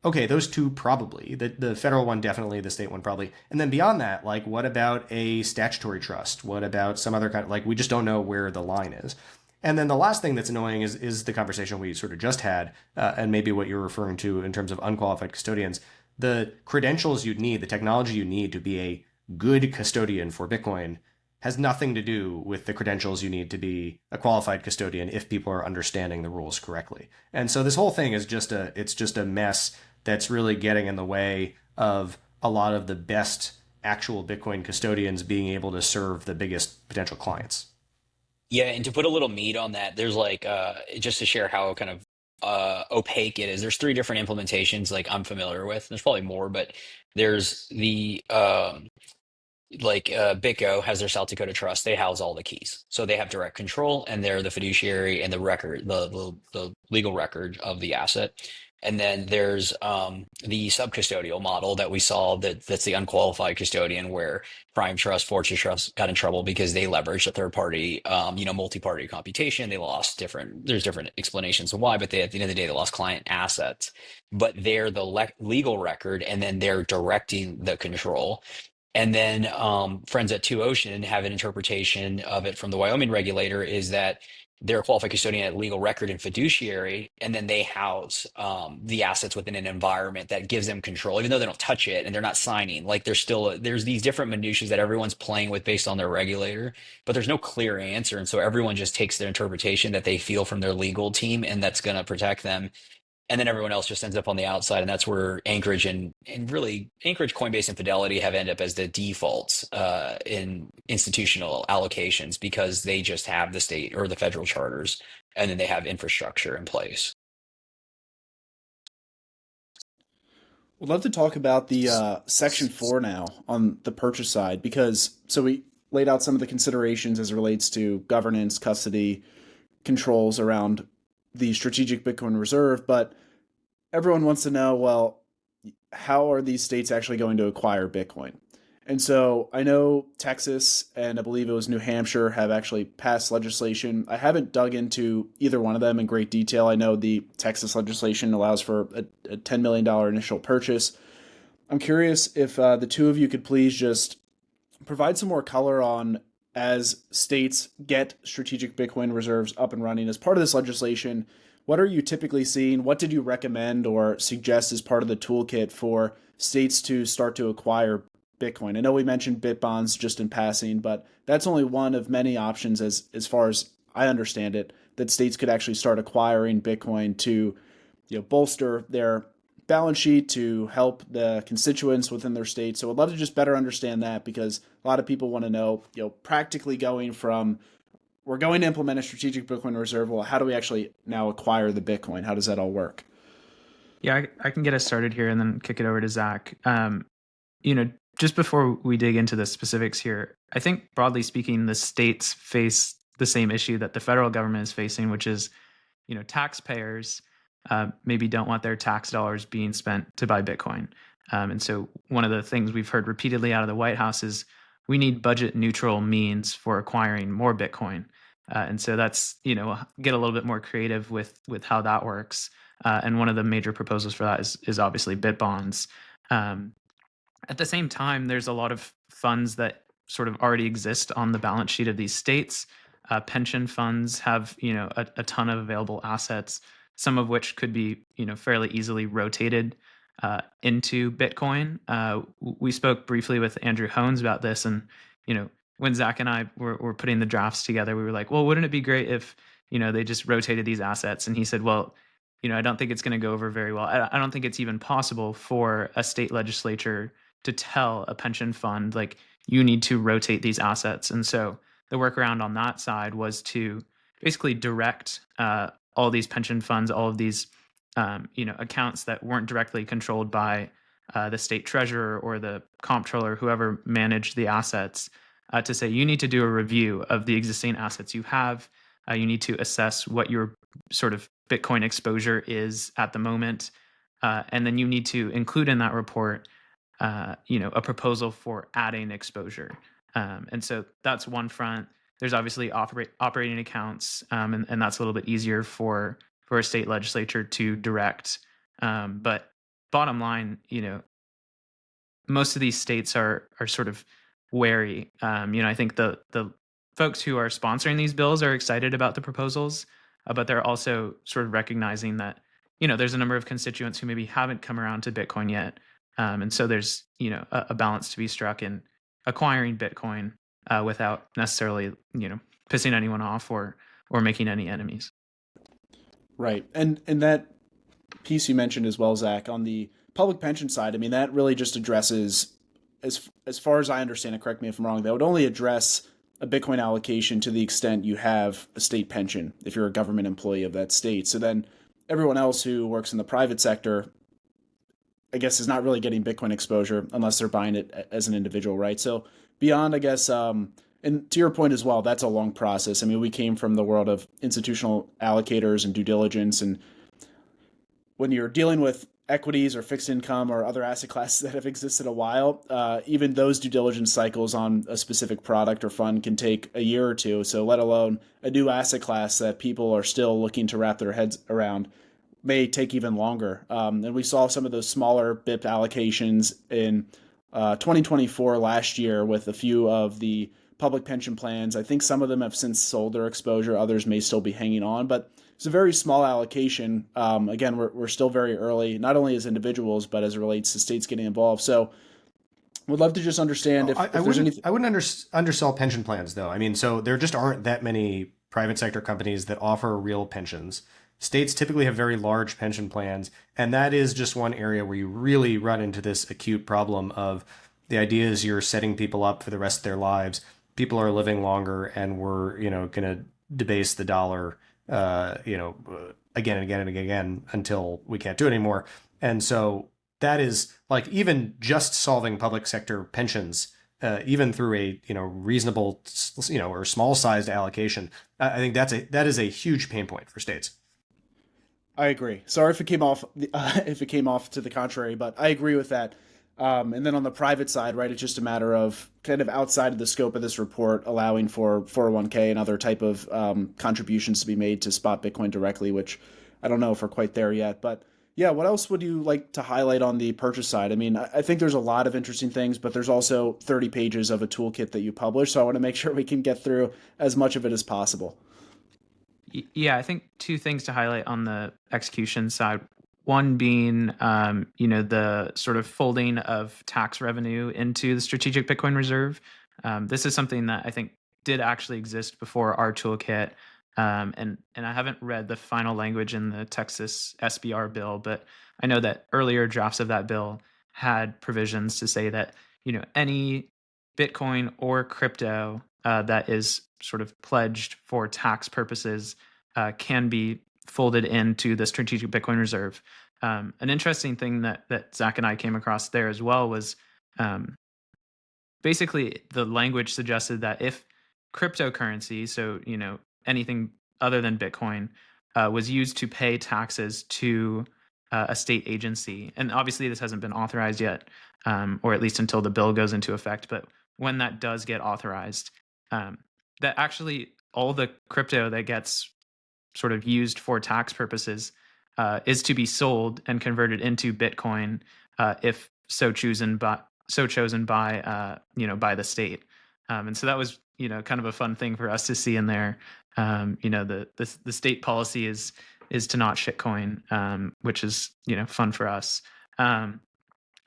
Okay, those 2 probably. The federal one definitely, the state one probably. And then beyond that, like, what about a statutory trust? What about some other kind of, like, we just don't know where the line is. And then the last thing that's annoying is the conversation we sort of just had, and maybe what you're referring to in terms of unqualified custodians. The credentials you'd need, the technology you need to be a good custodian for Bitcoin has nothing to do with the credentials you need to be a qualified custodian if people are understanding the rules correctly. And so this whole thing is just a mess that's really getting in the way of a lot of the best actual Bitcoin custodians being able to serve the biggest potential clients. Yeah, and to put a little meat on that, there's like just to share how kind of opaque it is. There's three different implementations like I'm familiar with. There's probably more, but there's the BitGo has their South Dakota Trust. They house all the keys, so they have direct control, and they're the fiduciary and the record, the legal record of the asset. And then there's the subcustodial model that we saw that's the unqualified custodian, where Prime Trust, Fortress Trust got in trouble because they leveraged a third party, multi-party computation. They lost there's different explanations of why, but at the end of the day, they lost client assets. But they're the legal record, and then they're directing the control. And then friends at Two Ocean have an interpretation of it from the Wyoming regulator is that they're a qualified custodian at legal record and fiduciary, and then they house the assets within an environment that gives them control, even though they don't touch it and they're not signing. Like there's these different minutiae that everyone's playing with based on their regulator, but there's no clear answer. And so everyone just takes their interpretation that they feel from their legal team, and that's going to protect them. And then everyone else just ends up on the outside, and that's where Anchorage and really Anchorage, Coinbase, and Fidelity have ended up as the defaults in institutional allocations, because they just have the state or the federal charters, and then they have infrastructure in place. We'd love to talk about the Section 4 now on the purchase side, because so we laid out some of the considerations as it relates to governance, custody, controls around the strategic Bitcoin reserve, but everyone wants to know, well, how are these states actually going to acquire Bitcoin? And so I know Texas and I believe it was New Hampshire have actually passed legislation. I haven't dug into either one of them in great detail. I know the Texas legislation allows for a $10 million initial purchase. I'm curious if the two of you could please just provide some more color on, as states get strategic Bitcoin reserves up and running as part of this legislation, what are you typically seeing? What did you recommend or suggest as part of the toolkit for states to start to acquire Bitcoin? I know we mentioned Bitbonds just in passing, but that's only one of many options as far as I understand it, that states could actually start acquiring Bitcoin to bolster their balance sheet, to help the constituents within their state. So I'd love to just better understand that, because a lot of people want to know, practically going from, we're going to implement a strategic Bitcoin reserve, well, how do we actually now acquire the Bitcoin? How does that all work? Yeah, I can get us started here and then kick it over to Zach. Just before we dig into the specifics here, I think broadly speaking, the states face the same issue that the federal government is facing, which is, taxpayers maybe don't want their tax dollars being spent to buy Bitcoin. And so one of the things we've heard repeatedly out of the White House is we need budget neutral means for acquiring more Bitcoin. And so that's, get a little bit more creative with how that works. And one of the major proposals for that is obviously Bitbonds. At the same time, there's a lot of funds that sort of already exist on the balance sheet of these states. Pension funds have, a ton of available assets, some of which could be, fairly easily rotated into Bitcoin. We spoke briefly with Andrew Hones about this, and when Zach and I were putting the drafts together, we were like, well, wouldn't it be great if they just rotated these assets? And he said, well, I don't think it's going to go over very well. I don't think it's even possible for a state legislature to tell a pension fund, like, you need to rotate these assets. And so the workaround on that side was to basically direct all these pension funds, all of these accounts that weren't directly controlled by the state treasurer or the comptroller, whoever managed the assets, to say, you need to do a review of the existing assets you have. You need to assess what your sort of Bitcoin exposure is at the moment. And then you need to include in that report, a proposal for adding exposure. And so that's one front. There's obviously operating accounts, and that's a little bit easier for a state legislature to direct. But bottom line, most of these states are sort of wary. I think the folks who are sponsoring these bills are excited about the proposals, but they're also sort of recognizing that, there's a number of constituents who maybe haven't come around to Bitcoin yet. And so there's, a balance to be struck in acquiring Bitcoin without necessarily, pissing anyone off or making any enemies. Right. And that piece you mentioned as well, Zach, on the public pension side, I mean, that really just addresses, as far as I understand it, correct me if I'm wrong, that would only address a Bitcoin allocation to the extent you have a state pension, if you're a government employee of that state. So then everyone else who works in the private sector, I guess, is not really getting Bitcoin exposure unless they're buying it as an individual, right? So beyond, I guess, and to your point as well, that's a long process. I mean, we came from the world of institutional allocators and due diligence, and when you're dealing with equities or fixed income or other asset classes that have existed a while, even those due diligence cycles on a specific product or fund can take a year or two. So let alone a new asset class that people are still looking to wrap their heads around may take even longer. And we saw some of those smaller BIP allocations in 2024 last year with a few of the public pension plans. I think some of them have since sold their exposure. Others may still be hanging on, but it's a very small allocation. Again, we're still very early, not only as individuals, but as it relates to states getting involved. So would love to just understand if there's anything. I wouldn't undersell pension plans, though. I mean, so there just aren't that many private sector companies that offer real pensions. States typically have very large pension plans, and that is just one area where you really run into this acute problem of the idea is you're setting people up for the rest of their lives. People are living longer, and we're, going to debase the dollar again and again and again until we can't do it anymore. And so that is like even just solving public sector pensions, even through a reasonable or small sized allocation. I think that is a huge pain point for states. I agree. Sorry if it came off to the contrary, but I agree with that. And then on the private side, right, it's just a matter of kind of outside of the scope of this report, allowing for 401k and other type of contributions to be made to spot Bitcoin directly, which I don't know if we're quite there yet. But yeah, what else would you like to highlight on the purchase side? I mean, I think there's a lot of interesting things, but there's also 30 pages of a toolkit that you publish. So I want to make sure we can get through as much of it as possible. Yeah, I think two things to highlight on the execution side. One being, the sort of folding of tax revenue into the strategic Bitcoin reserve. This is something that I think did actually exist before our toolkit. And I haven't read the final language in the Texas SBR bill, but I know that earlier drafts of that bill had provisions to say that, any Bitcoin or crypto that is sort of pledged for tax purposes can be folded into the strategic Bitcoin reserve. An interesting thing that Zach and I came across there as well was basically the language suggested that if cryptocurrency, so anything other than Bitcoin, was used to pay taxes to a state agency, and obviously this hasn't been authorized yet, or at least until the bill goes into effect, but when that does get authorized, that actually all the crypto that gets sort of used for tax purposes is to be sold and converted into Bitcoin if so chosen by by the state. And so that was kind of a fun thing for us to see in there. The state policy is to not shitcoin, which is fun for us. And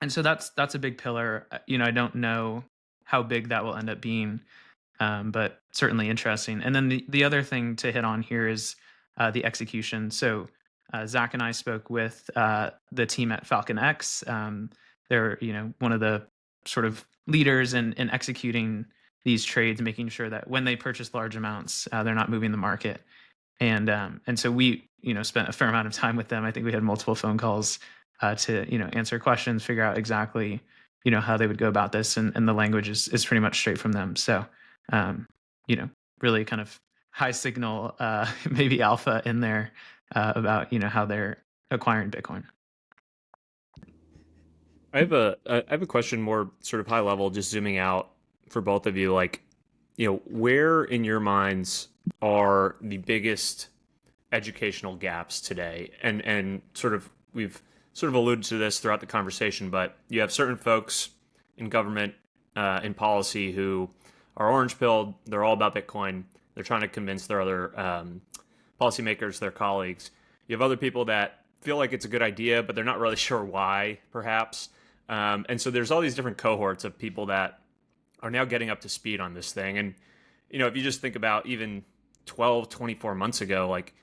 so that's a big pillar. I don't know how big that will end up being, but certainly interesting. And then the other thing to hit on here is the execution. So Zach and I spoke with the team at Falcon X. They're one of the sort of leaders in executing these trades, making sure that when they purchase large amounts, they're not moving the market. And so we spent a fair amount of time with them. I think we had multiple phone calls to answer questions, figure out exactly how they would go about this, and the language is pretty much straight from them. So really kind of high signal, maybe alpha in there about how they're acquiring Bitcoin. I have a question more sort of high level, just zooming out for both of you. Like, where in your minds are the biggest educational gaps today? And sort of we've sort of alluded to this throughout the conversation, but you have certain folks in government, in policy, who are orange pilled. They're all about Bitcoin. They're trying to convince their other policymakers, their colleagues. You have other people that feel like it's a good idea, but they're not really sure why, perhaps. And so there's all these different cohorts of people that are now getting up to speed on this thing. And, if you just think about even 12, 24 months ago, like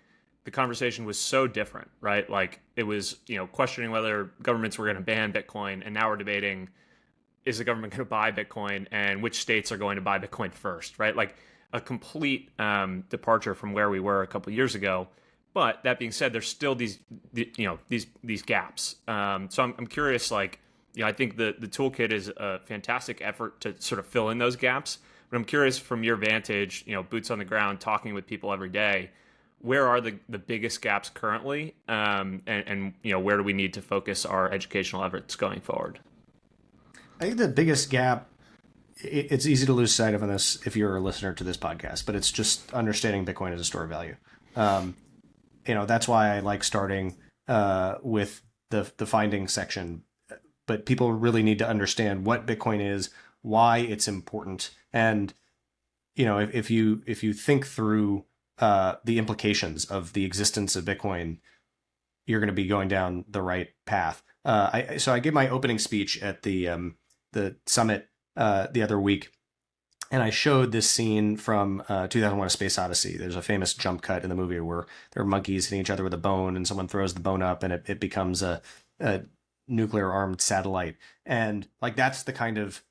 the conversation was so different, right? Like it was, questioning whether governments were going to ban Bitcoin, and now we're debating, is the government going to buy Bitcoin, and which states are going to buy Bitcoin first, right? Like a complete departure from where we were a couple of years ago. But that being said, there's still these gaps. So I'm curious, like, I think the toolkit is a fantastic effort to sort of fill in those gaps. But I'm curious from your vantage, boots on the ground, talking with people every day, where are the biggest gaps currently, and where do we need to focus our educational efforts going forward? I think the biggest gap, it's easy to lose sight of on this if you're a listener to this podcast, but it's just understanding Bitcoin as a store of value. That's why I like starting with the findings section. But people really need to understand what Bitcoin is, why it's important, and if you think through the implications of the existence of Bitcoin, you're going to be going down the right path. So I gave my opening speech at the summit the other week, and I showed this scene from 2001: A Space Odyssey. There's a famous jump cut in the movie where there are monkeys hitting each other with a bone, and someone throws the bone up, and it becomes a nuclear armed satellite. And like, that's the kind of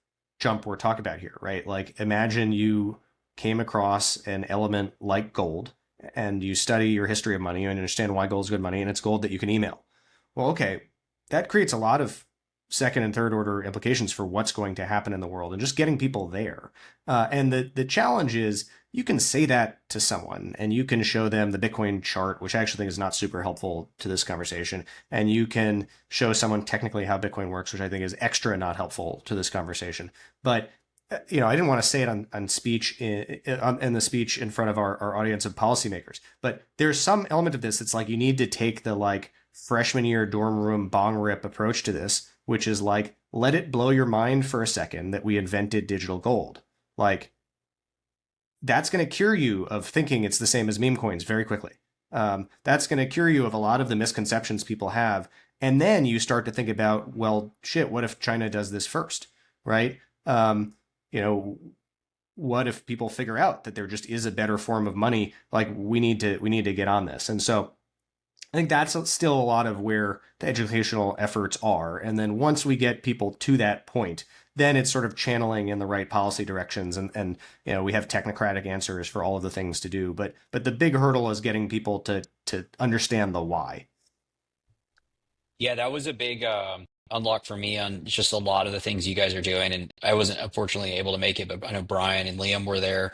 jump we're talking about here, right? Like, imagine you came across an element like gold, and you study your history of money and understand why gold is good money, and it's gold that you can email. Well, okay, that creates a lot of second and third order implications for what's going to happen in the world and just getting people there. And the challenge is, you can say that to someone and you can show them the Bitcoin chart, which I actually think is not super helpful to this conversation. And you can show someone technically how Bitcoin works, which I think is extra not helpful to this conversation. But I didn't want to say it on speech in the speech in front of our audience of policymakers. But there's some element of this that's like, you need to take the like freshman year dorm room bong rip approach to this, which is like, let it blow your mind for a second that we invented digital gold. Like, that's going to cure you of thinking it's the same as meme coins very quickly. That's going to cure you of a lot of the misconceptions people have. And then you start to think about, well, shit, what if China does this first, right? What if people figure out that there just is a better form of money? Like, we need to get on this. And so I think that's still a lot of where the educational efforts are. And then once we get people to that point, then it's sort of channeling in the right policy directions. And we have technocratic answers for all of the things to do. But the big hurdle is getting people to understand the why. Yeah, that was a big unlock for me on just a lot of the things you guys are doing. And I wasn't unfortunately able to make it, but I know Brian and Liam were there,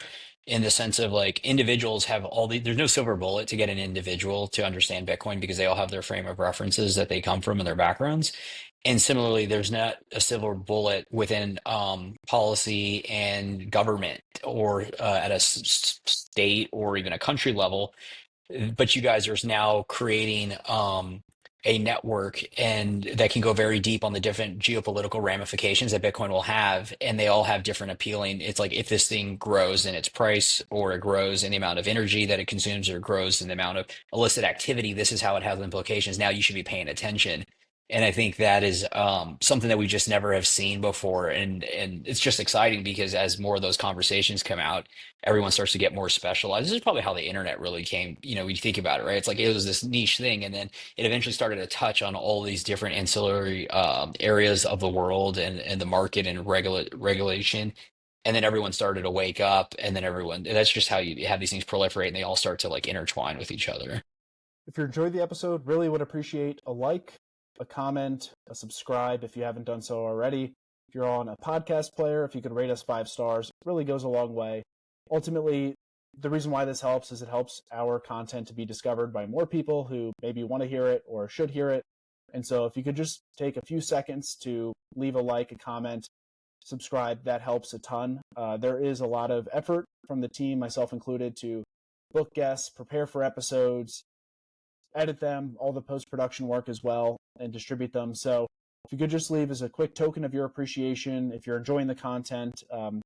in the sense of like, individuals have there's no silver bullet to get an individual to understand Bitcoin, because they all have their frame of references that they come from and their backgrounds. And similarly, there's not a silver bullet within policy and government, or at a state or even a country level. But you guys are now creating a network, and that can go very deep on the different geopolitical ramifications that Bitcoin will have, and they all have different appealing. It's like, if this thing grows in its price, or it grows in the amount of energy that it consumes, or it grows in the amount of illicit activity, this is how it has implications. Now you should be paying attention. And I think that is something that we just never have seen before. And it's just exciting, because as more of those conversations come out, everyone starts to get more specialized. This is probably how the internet really came, when you think about it, right? It's like, it was this niche thing, and then it eventually started to touch on all these different ancillary areas of the world, and the market and regulation. And then everyone started to wake up, and then that's just how you have these things proliferate, and they all start to like intertwine with each other. If you enjoyed the episode, really would appreciate a like, a comment, a subscribe if you haven't done so already. If you're on a podcast player, if you could rate us 5 stars, it really goes a long way. Ultimately, the reason why this helps is it helps our content to be discovered by more people who maybe want to hear it or should hear it. And so if you could just take a few seconds to leave a like, a comment, subscribe, that helps a ton. There is a lot of effort from the team, myself included, to book guests, prepare for episodes, edit them, all the post-production work as well, and distribute them. So if you could just leave as a quick token of your appreciation, if you're enjoying the content,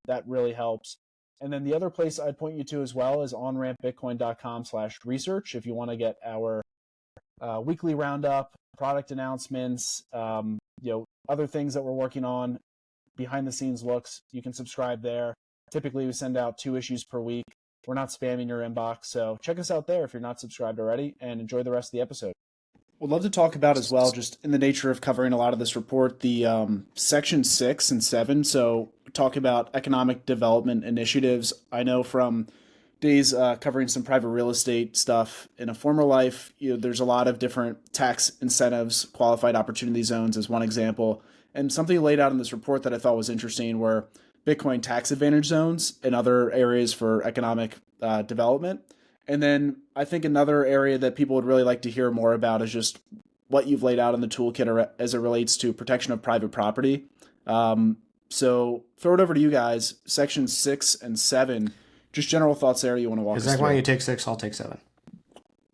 that really helps. And then the other place I'd point you to as well is onrampbitcoin.com/research if you want to get our weekly roundup, product announcements, other things that we're working on, behind the scenes looks. You can subscribe there. Typically we send out 2 issues per week. We're not spamming your inbox. So check us out there if you're not subscribed already, and enjoy the rest of the episode. We'd love to talk about as well, just in the nature of covering a lot of this report, the section 6 and 7. So talk about economic development initiatives. I know from days covering some private real estate stuff in a former life, there's a lot of different tax incentives, qualified opportunity zones as one example. And something laid out in this report that I thought was interesting were Bitcoin tax advantage zones and other areas for economic development. And then I think another area that people would really like to hear more about is just what you've laid out in the toolkit as it relates to protection of private property. So throw it over to you guys. Section 6 and 7, just general thoughts there you want to walk us through. Zach, why don't you take 6? I'll take 7.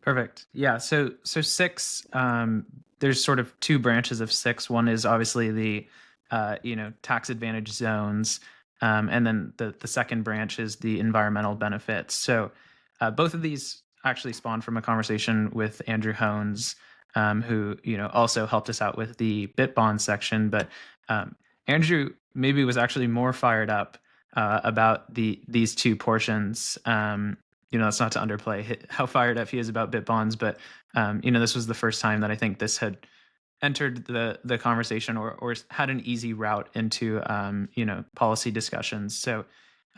Perfect. Yeah. So 6, there's sort of two branches of 6. One is obviously the, tax advantage zones. And then the second branch is the environmental benefits. So both of these actually spawned from a conversation with Andrew Hones, who also helped us out with the BitBond section. But Andrew maybe was actually more fired up about these two portions. That's not to underplay how fired up he is about BitBonds, but this was the first time that I think this had entered the conversation or had an easy route into policy discussions. So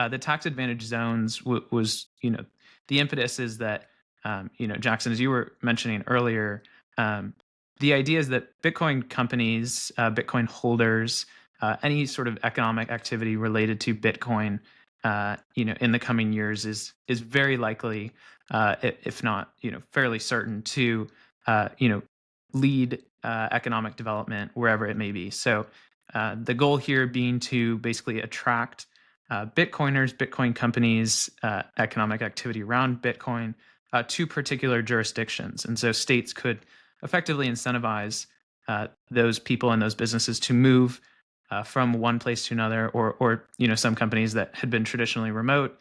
the tax advantage zones was the impetus is that Jackson, as you were mentioning earlier, the idea is that Bitcoin companies, Bitcoin holders, any sort of economic activity related to Bitcoin, in the coming years is very likely, if not fairly certain to lead economic development wherever it may be. So the goal here being to basically attract Bitcoiners, Bitcoin companies, economic activity around Bitcoin to particular jurisdictions. And so states could effectively incentivize those people and those businesses to move from one place to another, or some companies that had been traditionally remote,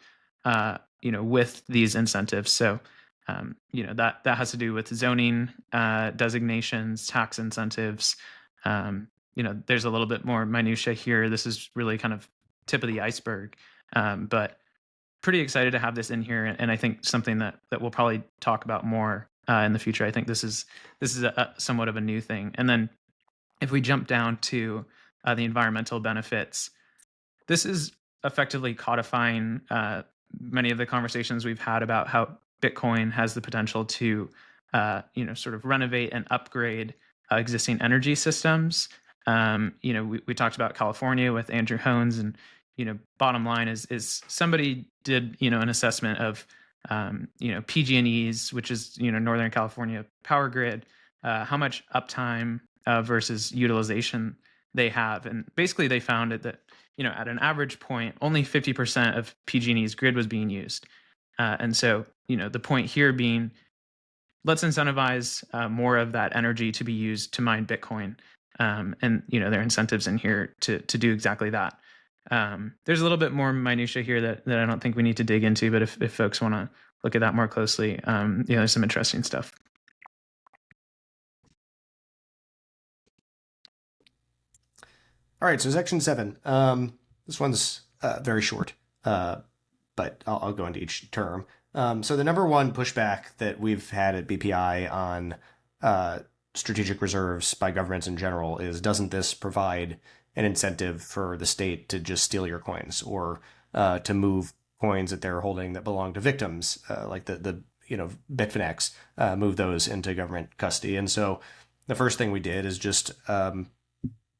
with these incentives. So that has to do with zoning designations, tax incentives. There's a little bit more minutia here. This is really kind of tip of the iceberg, but pretty excited to have this in here, and I think something that we'll probably talk about more in the future. I think this is a somewhat of a new thing. And then if we jump down to the environmental benefits, this is effectively codifying many of the conversations we've had about how Bitcoin has the potential to sort of renovate and upgrade existing energy systems. We talked about California with Andrew Hones, and bottom line is somebody did an assessment of PG&E's, which is Northern California power grid, how much uptime versus utilization they have, and basically they found it that at an average point only 50% of PG&E's grid was being used, and so the point here being, let's incentivize more of that energy to be used to mine Bitcoin. And there are incentives in here to do exactly that. There's a little bit more minutia here that I don't think we need to dig into, but if folks want to look at that more closely, there's some interesting stuff. All right, so section 7. This one's very short, but I'll go into each term. So the number one pushback that we've had at BPI on strategic reserves by governments in general is, doesn't this provide an incentive for the state to just steal your coins, or to move coins that they're holding that belong to victims, like the Bitfinex, move those into government custody? And so the first thing we did is just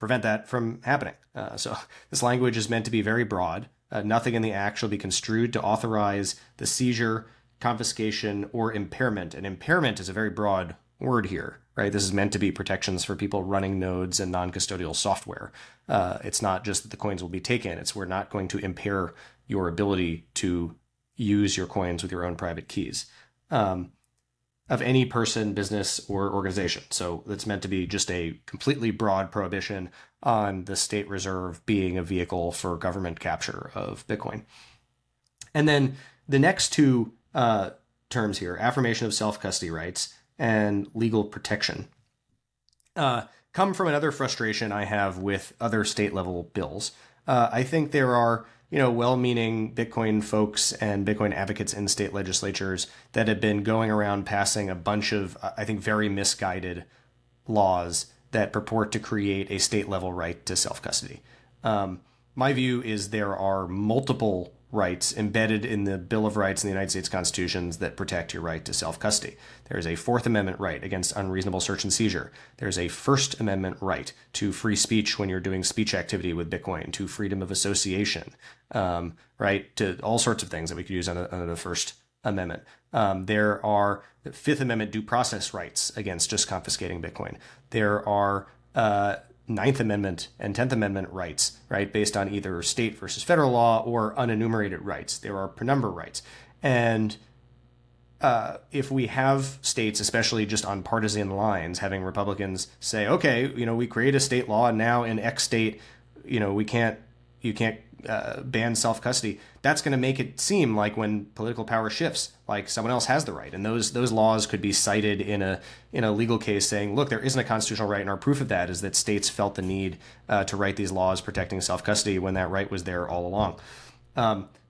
prevent that from happening. So this language is meant to be very broad. Nothing in the act shall be construed to authorize the seizure, confiscation, or impairment. And impairment is a very broad word here, right? This is meant to be protections for people running nodes and non-custodial software. It's not just that the coins will be taken. It's, we're not going to impair your ability to use your coins with your own private keys of any person, business, or organization. So it's meant to be just a completely broad prohibition on the state reserve being a vehicle for government capture of Bitcoin. And then the next two terms here, affirmation of self-custody rights and legal protection, come from another frustration I have with other state level bills. I think there are, well-meaning Bitcoin folks and Bitcoin advocates in state legislatures that have been going around passing a bunch of, I think, very misguided laws that purport to create a state-level right to self-custody. My view is there are multiple rights embedded in the Bill of Rights in the United States Constitutions that protect your right to self-custody. There is a Fourth Amendment right against unreasonable search and seizure. There's a First Amendment right to free speech when you're doing speech activity with Bitcoin, to freedom of association, right, to all sorts of things that we could use under the First Amendment. There are Fifth Amendment due process rights against just confiscating Bitcoin. There are Ninth Amendment and 10th Amendment rights, right, based on either state versus federal law or unenumerated rights. There are penumbra rights. And if we have states, especially just on partisan lines, having Republicans say, okay, we create a state law and now in X state, you can't ban self-custody, that's going to make it seem like when political power shifts, like someone else has the right. And those laws could be cited in a legal case saying, look, there isn't a constitutional right. And our proof of that is that states felt the need to write these laws protecting self-custody when that right was there all along.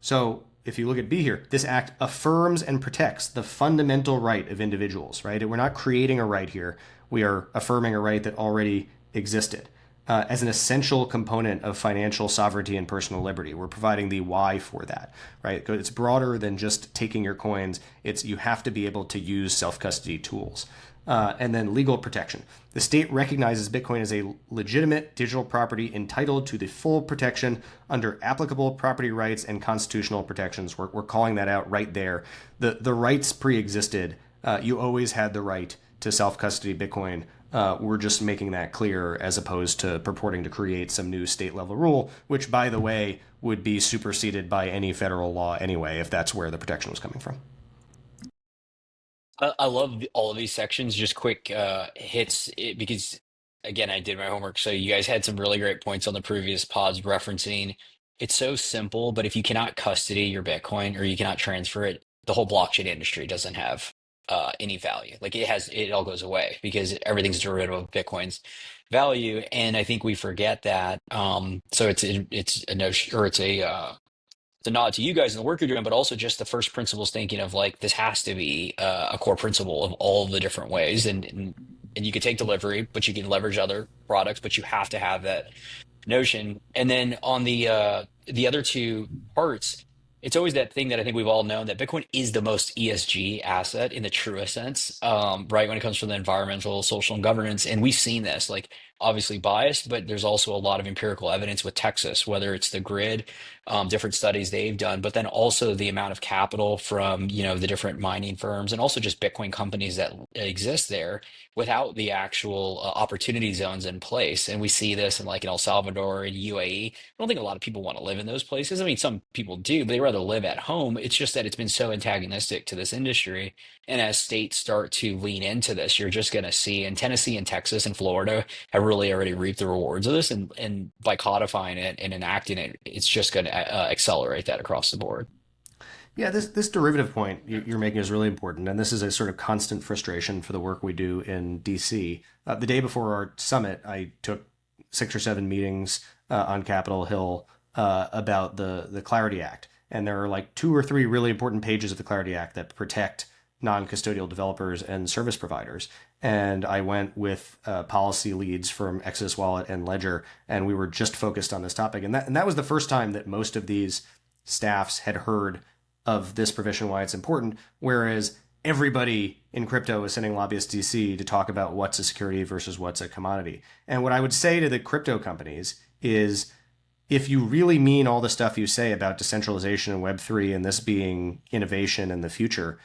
So if you look at B here, this act affirms and protects the fundamental right of individuals, right? We're not creating a right here. We are affirming a right that already existed. As an essential component of financial sovereignty and personal liberty. We're providing the why for that, right? It's broader than just taking your coins. It's you have to be able to use self-custody tools. And then legal protection. The state recognizes Bitcoin as a legitimate digital property entitled to the full protection under applicable property rights and constitutional protections. We're calling that out right there. The rights pre-existed. You always had the right to self-custody Bitcoin. We're just making that clear as opposed to purporting to create some new state level rule, which, by the way, would be superseded by any federal law anyway, if that's where the protection was coming from. I love all of these sections. Just quick hits because, again, I did my homework. So you guys had some really great points on the previous pods referencing. It's so simple, but if you cannot custody your Bitcoin or you cannot transfer it, the whole blockchain industry doesn't have any value. Like it all goes away because everything's derivative of Bitcoin's value. And I think we forget that. So it's a notion, or it's a nod to you guys and the work you're doing, but also just the first principles thinking of like this has to be a core principle of all the different ways. And you can take delivery, but you can leverage other products, but you have to have that notion. And then on the other two parts, it's always that thing that I think we've all known that Bitcoin is the most ESG asset in the truest sense, right? When it comes to the environmental, social, and governance. And we've seen this, like obviously biased, but there's also a lot of empirical evidence with Texas, whether it's the grid, different studies they've done, but then also the amount of capital from, the different mining firms and also just Bitcoin companies that exist there without the actual opportunity zones in place. And we see this in like in El Salvador and UAE. I don't think a lot of people want to live in those places. I mean, some people do, but they rather live at home. It's just that it's been so antagonistic to this industry. And as states start to lean into this, you're just going to see, and Tennessee and Texas and Florida have really already reaped the rewards of this. And by codifying it and enacting it, it's just going to accelerate that across the board. Yeah, this derivative point you're making is really important. And this is a sort of constant frustration for the work we do in DC. The day before our summit, I took 6 or 7 meetings on Capitol Hill about the Clarity Act. And there are like 2 or 3 really important pages of the Clarity Act that protect non-custodial developers and service providers. And I went with policy leads from Exodus Wallet and Ledger, and we were just focused on this topic. And that was the first time that most of these staffs had heard of this provision, why it's important, whereas everybody in crypto is sending lobbyists DC to talk about what's a security versus what's a commodity. And what I would say to the crypto companies is, if you really mean all the stuff you say about decentralization and Web3 and this being innovation in the future,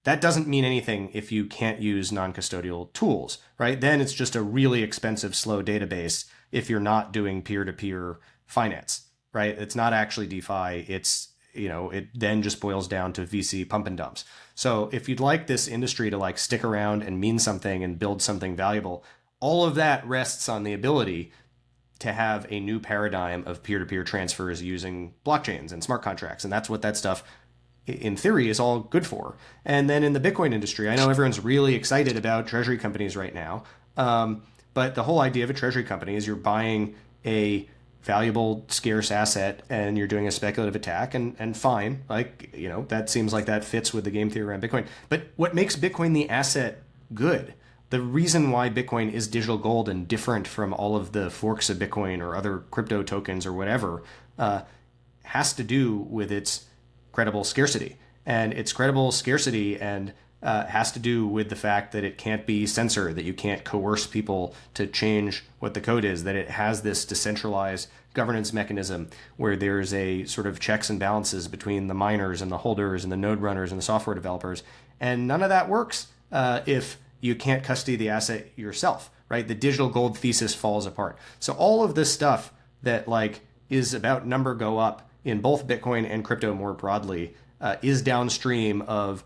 that doesn't mean anything if you can't use non-custodial tools, right? Then it's just a really expensive, slow database if you're not doing peer-to-peer finance, right? It's not actually DeFi. It then just boils down to VC pump and dumps. So if you'd like this industry to like stick around and mean something and build something valuable, all of that rests on the ability to have a new paradigm of peer-to-peer transfers using blockchains and smart contracts. And that's what that stuff in theory is all good for. And then in the Bitcoin industry, I know everyone's really excited about treasury companies right now. But the whole idea of a treasury company is you're buying a valuable, scarce asset and you're doing a speculative attack, and fine, like, that seems like that fits with the game theory around Bitcoin. But what makes Bitcoin the asset good, the reason why Bitcoin is digital gold and different from all of the forks of Bitcoin or other crypto tokens or whatever, has to do with its credible scarcity. And its credible scarcity and has to do with the fact that it can't be censored, that you can't coerce people to change what the code is, that it has this decentralized governance mechanism where there's a sort of checks and balances between the miners and the holders and the node runners and the software developers. And none of that works if you can't custody the asset yourself, right? The digital gold thesis falls apart. So all of this stuff that is about number go up in both Bitcoin and crypto more broadly is downstream of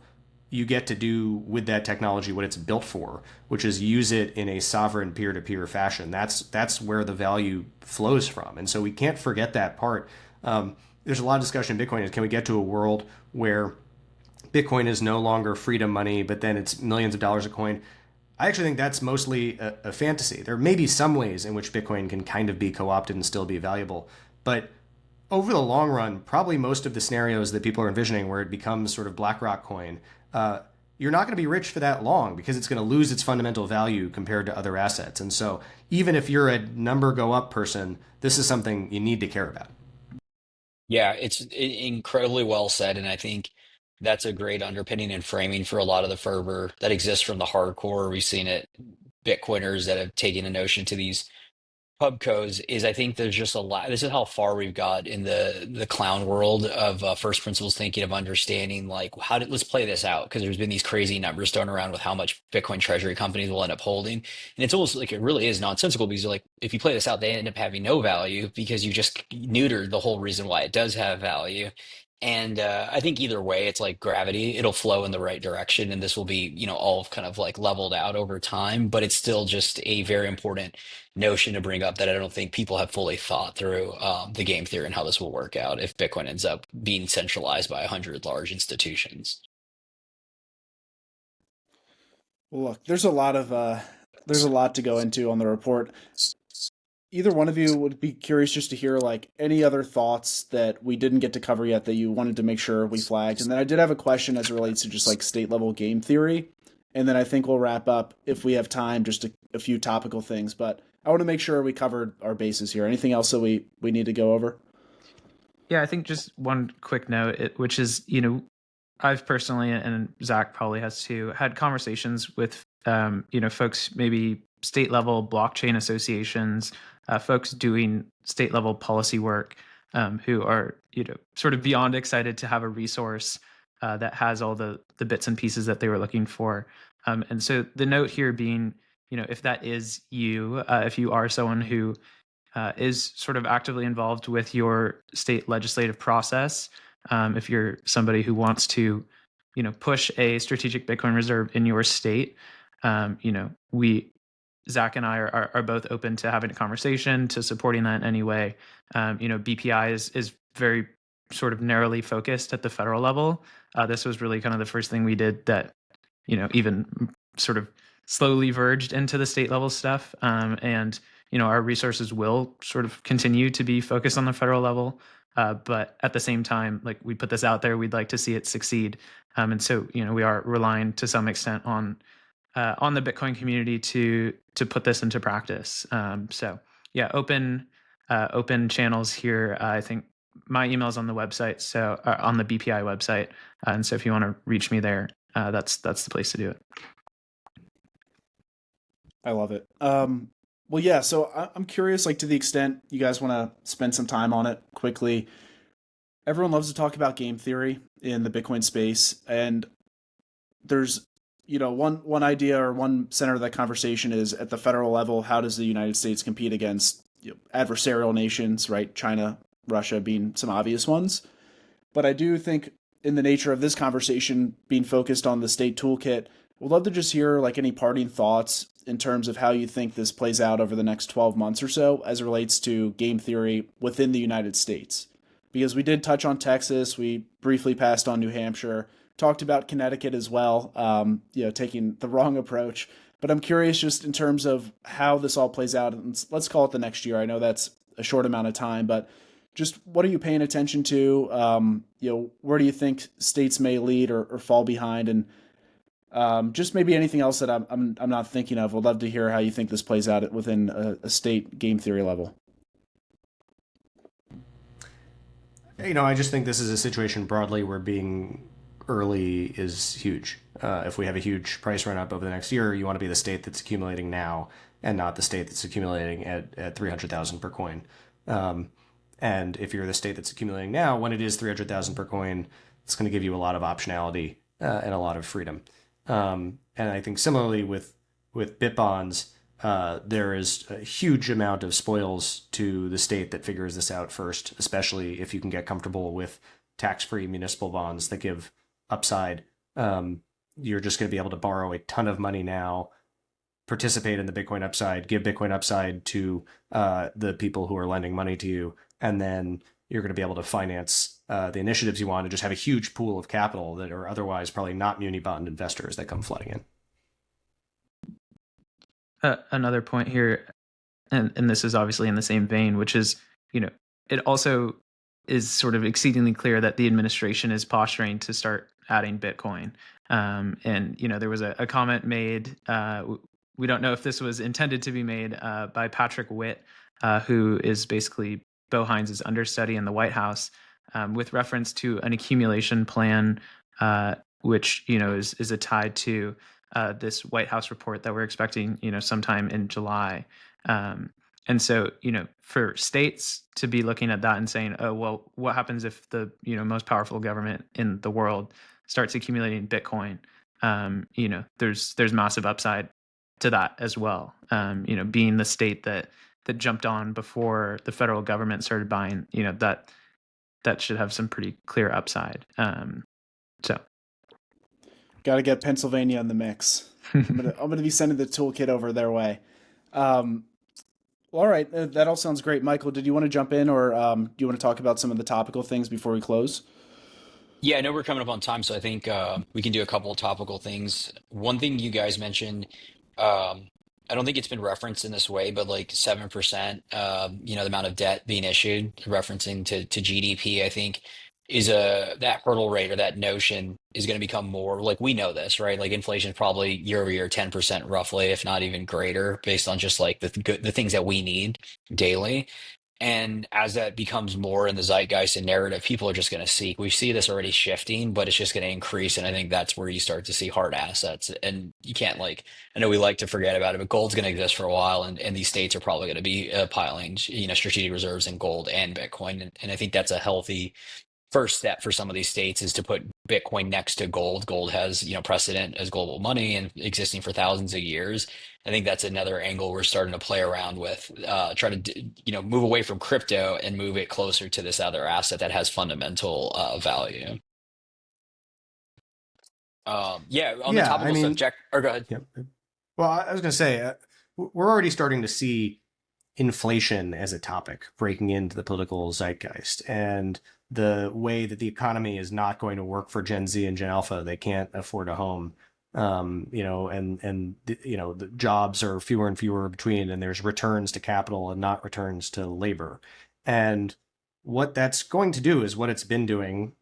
you get to do with that technology what it's built for, which is use it in a sovereign peer-to-peer fashion. That's where the value flows from. And so we can't forget that part. There's a lot of discussion in Bitcoin is, can we get to a world where Bitcoin is no longer freedom money, but then it's millions of dollars a coin? I actually think that's mostly a fantasy. There may be some ways in which Bitcoin can kind of be co-opted and still be valuable. But over the long run, probably most of the scenarios that people are envisioning where it becomes sort of BlackRock coin, you're not going to be rich for that long because it's going to lose its fundamental value compared to other assets. And so even if you're a number go up person, this is something you need to care about. Yeah, it's incredibly well said. And I think that's a great underpinning and framing for a lot of the fervor that exists from the hardcore. We've seen it, Bitcoiners that have taken a notion to these pubcos. Is I think there's just a lot. This is how far we've got in the clown world of first principles thinking, of understanding let's play this out, because there's been these crazy numbers thrown around with how much Bitcoin treasury companies will end up holding, and it's almost like it really is nonsensical, because you're like, if you play this out, they end up having no value because you just neutered the whole reason why it does have value. And I think either way, it's like gravity; it'll flow in the right direction, and this will be, all kind of leveled out over time. But it's still just a very important notion to bring up that I don't think people have fully thought through the game theory and how this will work out if Bitcoin ends up being centralized by 100 large institutions. Well, look, there's a lot to go into on the report. Either one of you would be curious just to hear any other thoughts that we didn't get to cover yet that you wanted to make sure we flagged. And then I did have a question as it relates to just state level game theory. And then I think we'll wrap up if we have time, just a few topical things. But I want to make sure we covered our bases here. Anything else that we need to go over? Yeah, I think just one quick note, which is, I've personally, and Zach probably has too, had conversations with, folks, maybe state level blockchain associations, folks doing state level policy work, who are, sort of beyond excited to have a resource that has all the bits and pieces that they were looking for. And so the note here being, if that is you, if you are someone who is sort of actively involved with your state legislative process, if you're somebody who wants to, push a strategic Bitcoin reserve in your state, Zach and I are both open to having a conversation, to supporting that in any way. BPI is very sort of narrowly focused at the federal level. This was really kind of the first thing we did that, even sort of slowly verged into the state level stuff. And our resources will sort of continue to be focused on the federal level. But at the same time, we put this out there, we'd like to see it succeed. And so, we are relying to some extent on the Bitcoin community to put this into practice. So yeah, open channels here. I think my email is on the website, so on the BPI website. And so if you want to reach me there, that's the place to do it. I love it. Well, yeah, so I'm curious, to the extent you guys want to spend some time on it quickly. Everyone loves to talk about game theory in the Bitcoin space, and there's, one idea or one center of that conversation is at the federal level, how does the United States compete against adversarial nations, right? China, Russia being some obvious ones. But I do think in the nature of this conversation being focused on the state toolkit, we'd love to just hear any parting thoughts in terms of how you think this plays out over the next 12 months or so as it relates to game theory within the United States. Because we did touch on Texas, we briefly passed on New Hampshire, talked about Connecticut as well, taking the wrong approach. But I'm curious just in terms of how this all plays out, and let's call it the next year. I know that's a short amount of time, but just what are you paying attention to? Where do you think states may lead or fall behind, and just maybe anything else that I'm not thinking of. Would love to hear how you think this plays out within a state game theory level. I just think this is a situation broadly where being early is huge. If we have a huge price run up over the next year, you want to be the state that's accumulating now and not the state that's accumulating at 300,000 per coin. And if you're the state that's accumulating now, when it is 300,000 per coin, it's going to give you a lot of optionality and a lot of freedom. And I think similarly with BIT bonds, there is a huge amount of spoils to the state that figures this out first, especially if you can get comfortable with tax-free municipal bonds that give upside. You're just going to be able to borrow a ton of money now, participate in the Bitcoin upside, give Bitcoin upside to the people who are lending money to you, and then you're going to be able to finance the initiatives you want and just have a huge pool of capital that are otherwise probably not muni bond investors that come flooding in. Another point here, and this is obviously in the same vein, which is, it also is sort of exceedingly clear that the administration is posturing to start adding Bitcoin. And, there was a comment made, we don't know if this was intended to be made, by Patrick Witt, who is basically Bo Hines' understudy in the White House, with reference to an accumulation plan, which, is a tie to this White House report that we're expecting, sometime in July. And so, for states to be looking at that and saying, oh, well, what happens if the, most powerful government in the world starts accumulating Bitcoin? There's massive upside to that as well. Being the state that jumped on before the federal government started buying, that should have some pretty clear upside. So. Got to get Pennsylvania in the mix. I'm gonna be sending the toolkit over their way. All right, that all sounds great. Michael, did you want to jump in, or do you want to talk about some of the topical things before we close? Yeah, I know we're coming up on time, so I think we can do a couple of topical things. One thing you guys mentioned, I don't think it's been referenced in this way, but like 7%, the amount of debt being issued, referencing to GDP, I think is that hurdle rate, or that notion is going to become more like, we know this, right? Like inflation is probably year over year 10% roughly, if not even greater, based on just like the things that we need daily. And as that becomes more in the zeitgeist and narrative, people are just going to seek. We see this already shifting, but it's just going to increase. And I think that's where you start to see hard assets. And you can't, I know we like to forget about it, but gold's going to exist for a while. And these states are probably going to be piling, strategic reserves in gold and Bitcoin. And I think that's a healthy first step for some of these states, is to put Bitcoin next to gold. Gold has, precedent as global money and existing for thousands of years. I think that's another angle we're starting to play around with, try to, move away from crypto and move it closer to this other asset that has fundamental value. On the topical stuff, Jack, or go ahead. Yeah. Well, I was going to say, we're already starting to see inflation as a topic breaking into the political zeitgeist, and the way that the economy is not going to work for Gen Z and Gen Alpha. They can't afford a home, the jobs are fewer and fewer between, and there's returns to capital and not returns to labor. And what that's going to do is what it's been doing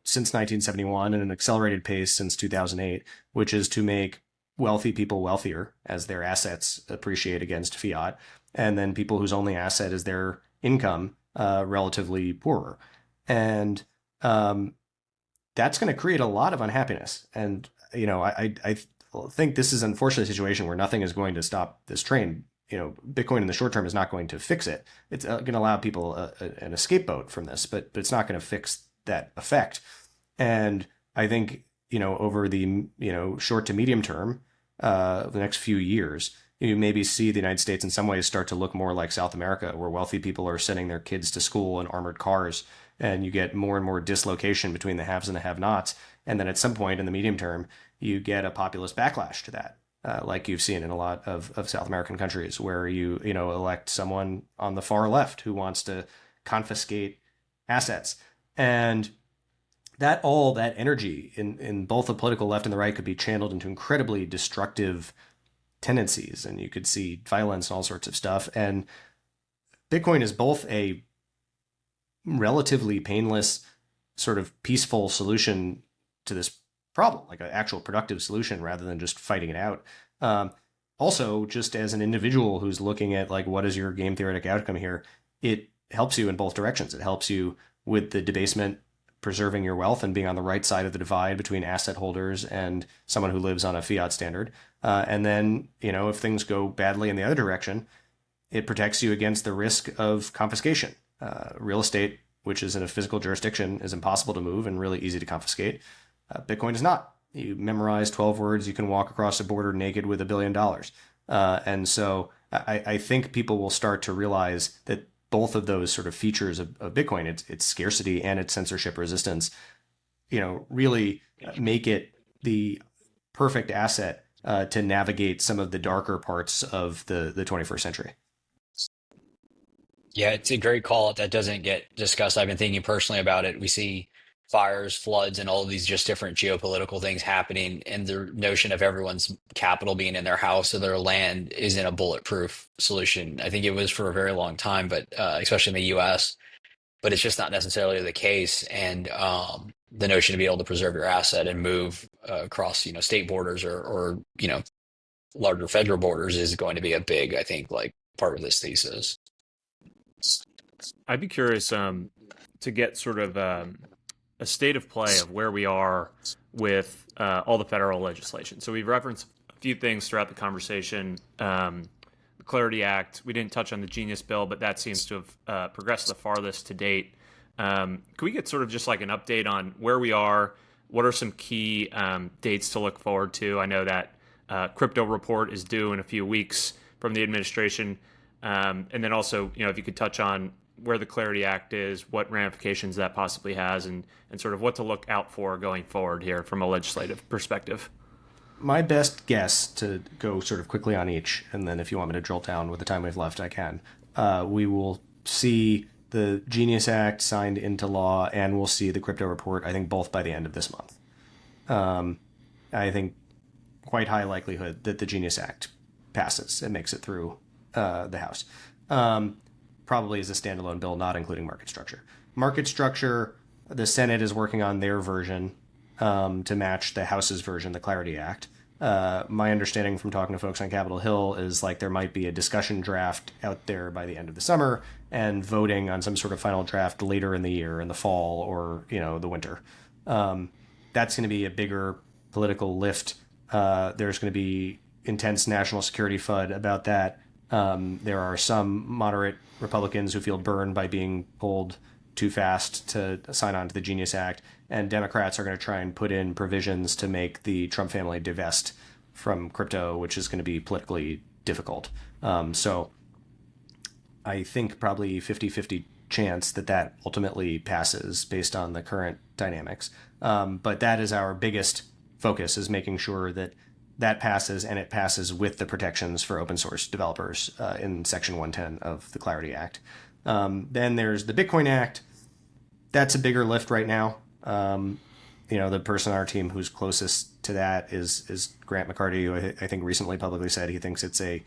since 1971 and an accelerated pace since 2008, which is to make wealthy people wealthier as their assets appreciate against fiat, and then people whose only asset is their income relatively poorer. And that's going to create a lot of unhappiness. And, I think this is unfortunately a situation where nothing is going to stop this train. Bitcoin in the short term is not going to fix it. It's going to allow people an escape from this, but it's not going to fix that effect. And I think, over the, short to medium term, the next few years, you maybe see the United States in some ways start to look more like South America, where wealthy people are sending their kids to school in armored cars, and you get more and more dislocation between the haves and the have-nots. And then at some point in the medium term, you get a populist backlash to that, like you've seen in a lot of South American countries, where you elect someone on the far left who wants to confiscate assets. And that energy in both the political left and the right could be channeled into incredibly destructive tendencies, and you could see violence and all sorts of stuff. And Bitcoin is both a relatively painless, sort of peaceful solution to this problem, like an actual productive solution rather than just fighting it out. Also, just as an individual who's looking at like what is your game theoretic outcome here, it helps you in both directions. It helps you with the debasement, preserving your wealth and being on the right side of the divide between asset holders and someone who lives on a fiat standard. And then, if things go badly in the other direction, it protects you against the risk of confiscation. Real estate, which is in a physical jurisdiction, is impossible to move and really easy to confiscate. Bitcoin is not. You memorize 12 words, you can walk across a border naked with $1 billion. And so I think people will start to realize that both of those sort of features of Bitcoin, its scarcity and its censorship resistance, really make it the perfect asset to navigate some of the darker parts of the 21st century. Yeah, it's a great call that doesn't get discussed. I've been thinking personally about it. We see fires, floods, and all of these just different geopolitical things happening, and the notion of everyone's capital being in their house or their land isn't a bulletproof solution. I think it was for a very long time, but especially in the U.S., but it's just not necessarily the case. And the notion to be able to preserve your asset and move across, state borders or larger federal borders is going to be a big, I think, like part of this thesis. I'd be curious to get sort of a state of play of where we are with all the federal legislation. So we've referenced a few things throughout the conversation. The Clarity Act, we didn't touch on the Genius Bill, but that seems to have progressed the farthest to date. Can we get sort of just like an update on where we are? What are some key dates to look forward to? I know that crypto report is due in a few weeks from the administration. And then also, if you could touch on where the Clarity Act is, what ramifications that possibly has, and sort of what to look out for going forward here from a legislative perspective. My best guess, to go sort of quickly on each, and then if you want me to drill down with the time we've left, I can. We will see the Genius Act signed into law, and we'll see the crypto report, I think both by the end of this month. I think quite high likelihood that the Genius Act passes and makes it through the House. Probably as a standalone bill, not including market structure. Market structure, the Senate is working on their version to match the House's version, the Clarity Act. My understanding from talking to folks on Capitol Hill is like there might be a discussion draft out there by the end of the summer and voting on some sort of final draft later in the year, in the fall or the winter. That's going to be a bigger political lift. There's going to be intense national security FUD about that. There are some moderate Republicans who feel burned by being pulled too fast to sign on to the Genius Act, and Democrats are going to try and put in provisions to make the Trump family divest from crypto, which is going to be politically difficult. So I think probably 50-50 chance that ultimately passes based on the current dynamics. But that is our biggest focus, is making sure that passes, and it passes with the protections for open source developers in Section 110 of the Clarity Act. Then there's the Bitcoin Act. That's a bigger lift right now. The person on our team who's closest to that is Grant McCarty, who I think recently publicly said he thinks it's a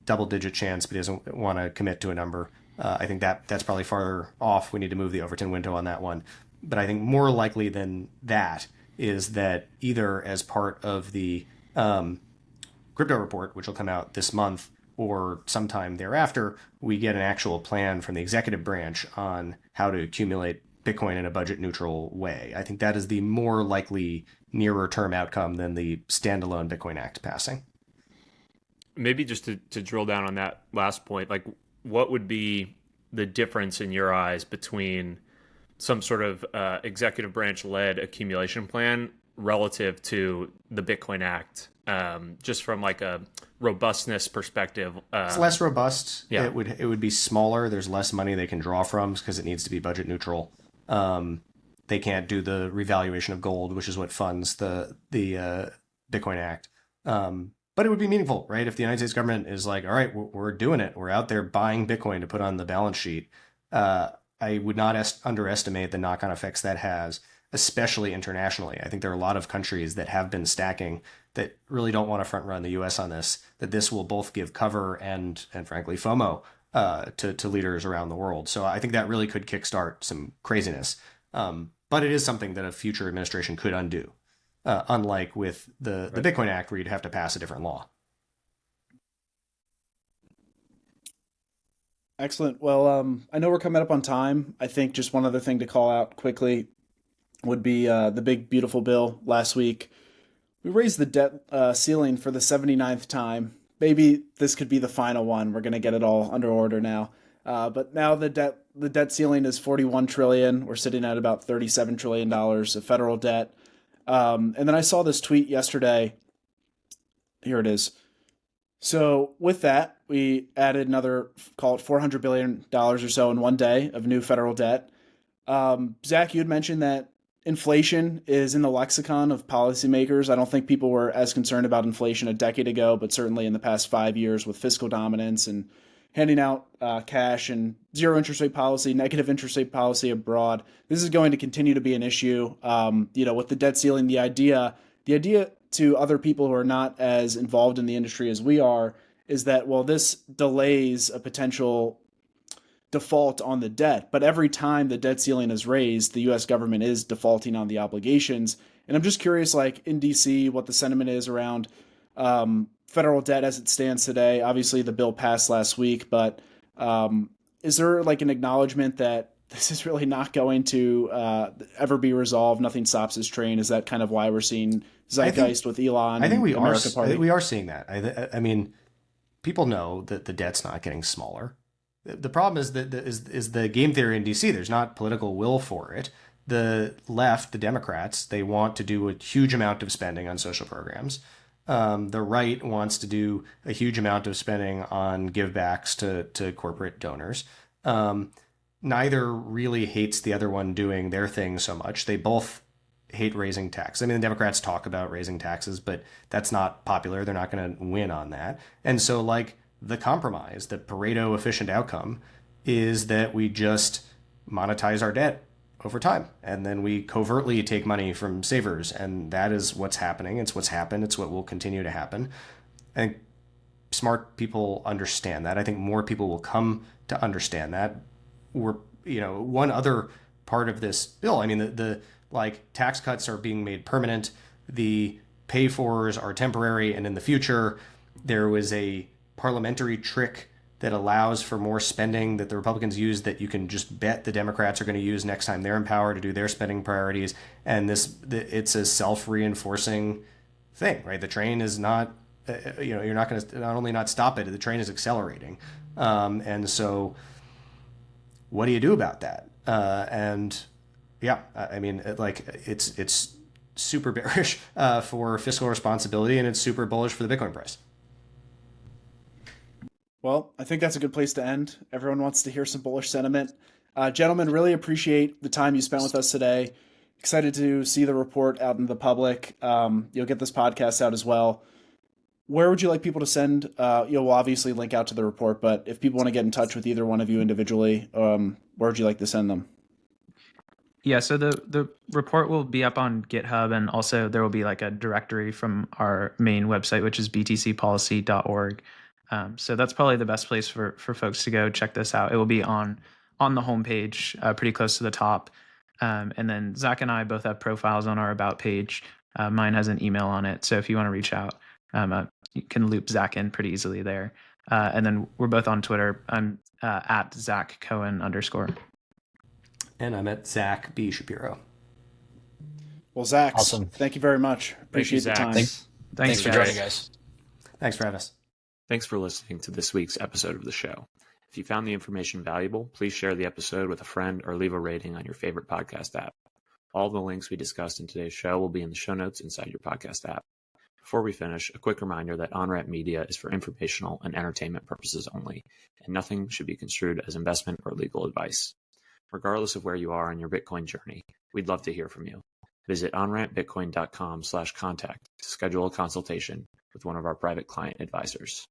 double-digit chance, but he doesn't want to commit to a number. I think that's probably farther off. We need to move the Overton window on that one. But I think more likely than that is that either as part of the crypto report, which will come out this month, or sometime thereafter, we get an actual plan from the executive branch on how to accumulate Bitcoin in a budget neutral way. I think that is the more likely nearer term outcome than the standalone Bitcoin Act passing. Maybe just to drill down on that last point, like what would be the difference in your eyes between some sort of executive branch led accumulation plan relative to the Bitcoin Act, just from like a robustness perspective? It's less robust. Yeah. It would be smaller. There's less money they can draw from because it needs to be budget neutral. They can't do the revaluation of gold, which is what funds the Bitcoin Act. But it would be meaningful, right? If the United States government is like, all right, we're doing it. We're out there buying Bitcoin to put on the balance sheet. I would not underestimate the knock-on effects that has, especially internationally. I think there are a lot of countries that have been stacking that really don't want to front run the U.S. on this, that this will both give cover and frankly, FOMO to leaders around the world. So I think that really could kickstart some craziness. But it is something that a future administration could undo, unlike with the Bitcoin Act, where you'd have to pass a different law. Excellent. Well, I know we're coming up on time. I think just one other thing to call out quickly would be the big, beautiful bill last week. We raised the debt ceiling for the 79th time. Maybe this could be the final one. We're going to get it all under order now. But now the debt ceiling is 41 trillion. We're sitting at about $37 trillion of federal debt. And then I saw this tweet yesterday. Here it is. So with that, we added another, call it $400 billion or so in one day of new federal debt. Zach, you had mentioned that inflation is in the lexicon of policymakers. I don't think people were as concerned about inflation a decade ago, but certainly in the past 5 years with fiscal dominance and handing out cash and zero interest rate policy, negative interest rate policy abroad, this is going to continue to be an issue. With the debt ceiling, the idea to other people who are not as involved in the industry as we are is that, well, this delays a potential default on the debt. But every time the debt ceiling is raised, the U.S. government is defaulting on the obligations. And I'm just curious, like in D.C., what the sentiment is around federal debt as it stands today. Obviously, the bill passed last week, but is there like an acknowledgement that this is really not going to ever be resolved? Nothing stops this train. Is that kind of why we're seeing zeitgeist with Elon? I think we are. We are seeing that. I mean, people know that the debt's not getting smaller. The problem is that is the game theory in DC. There's not political will for it. The left, the Democrats, they want to do a huge amount of spending on social programs. The right wants to do a huge amount of spending on givebacks to corporate donors. Neither really hates the other one doing their thing so much. They both hate raising taxes. I mean, the Democrats talk about raising taxes, but that's not popular. They're not going to win on that. And so, like, the compromise, the Pareto efficient outcome is that we just monetize our debt over time. And then we covertly take money from savers. And that is what's happening. It's what's happened. It's what will continue to happen. I think smart people understand that. I think more people will come to understand that. One other part of this bill, I mean, the tax cuts are being made permanent. The pay-fors are temporary. And in the future, there was a parliamentary trick that allows for more spending that the Republicans use that you can just bet the Democrats are going to use next time they're in power to do their spending priorities. And it's a self-reinforcing thing, right? The train is not, you're not going to not only not stop it, the train is accelerating. And so what do you do about that? It's super bearish for fiscal responsibility, and it's super bullish for the Bitcoin price. Well, I think that's a good place to end. Everyone wants to hear some bullish sentiment. Gentlemen, really appreciate the time you spent with us today. Excited to see the report out in the public. You'll get this podcast out as well. Where would you like people to send? We'll obviously link out to the report, but if people want to get in touch with either one of you individually, where would you like to send them? Yeah, so the report will be up on GitHub, and also there will be like a directory from our main website, which is btcpolicy.org. So that's probably the best place for folks to go check this out. It will be on the homepage, pretty close to the top. And then Zach and I both have profiles on our About page. Mine has an email on it. So if you want to reach out, you can loop Zach in pretty easily there. And then we're both on Twitter. I'm at Zach Cohen _. And I'm at Zach B. Shapiro. Well, Zach, awesome. Thank you very much. Appreciate the time. Thanks for joining us. Thanks for having us. Thanks for listening to this week's episode of the show. If you found the information valuable, please share the episode with a friend or leave a rating on your favorite podcast app. All the links we discussed in today's show will be in the show notes inside your podcast app. Before we finish, a quick reminder that Onramp Media is for informational and entertainment purposes only, and nothing should be construed as investment or legal advice. Regardless of where you are on your Bitcoin journey, we'd love to hear from you. Visit onrampbitcoin.com/contact to schedule a consultation with one of our private client advisors.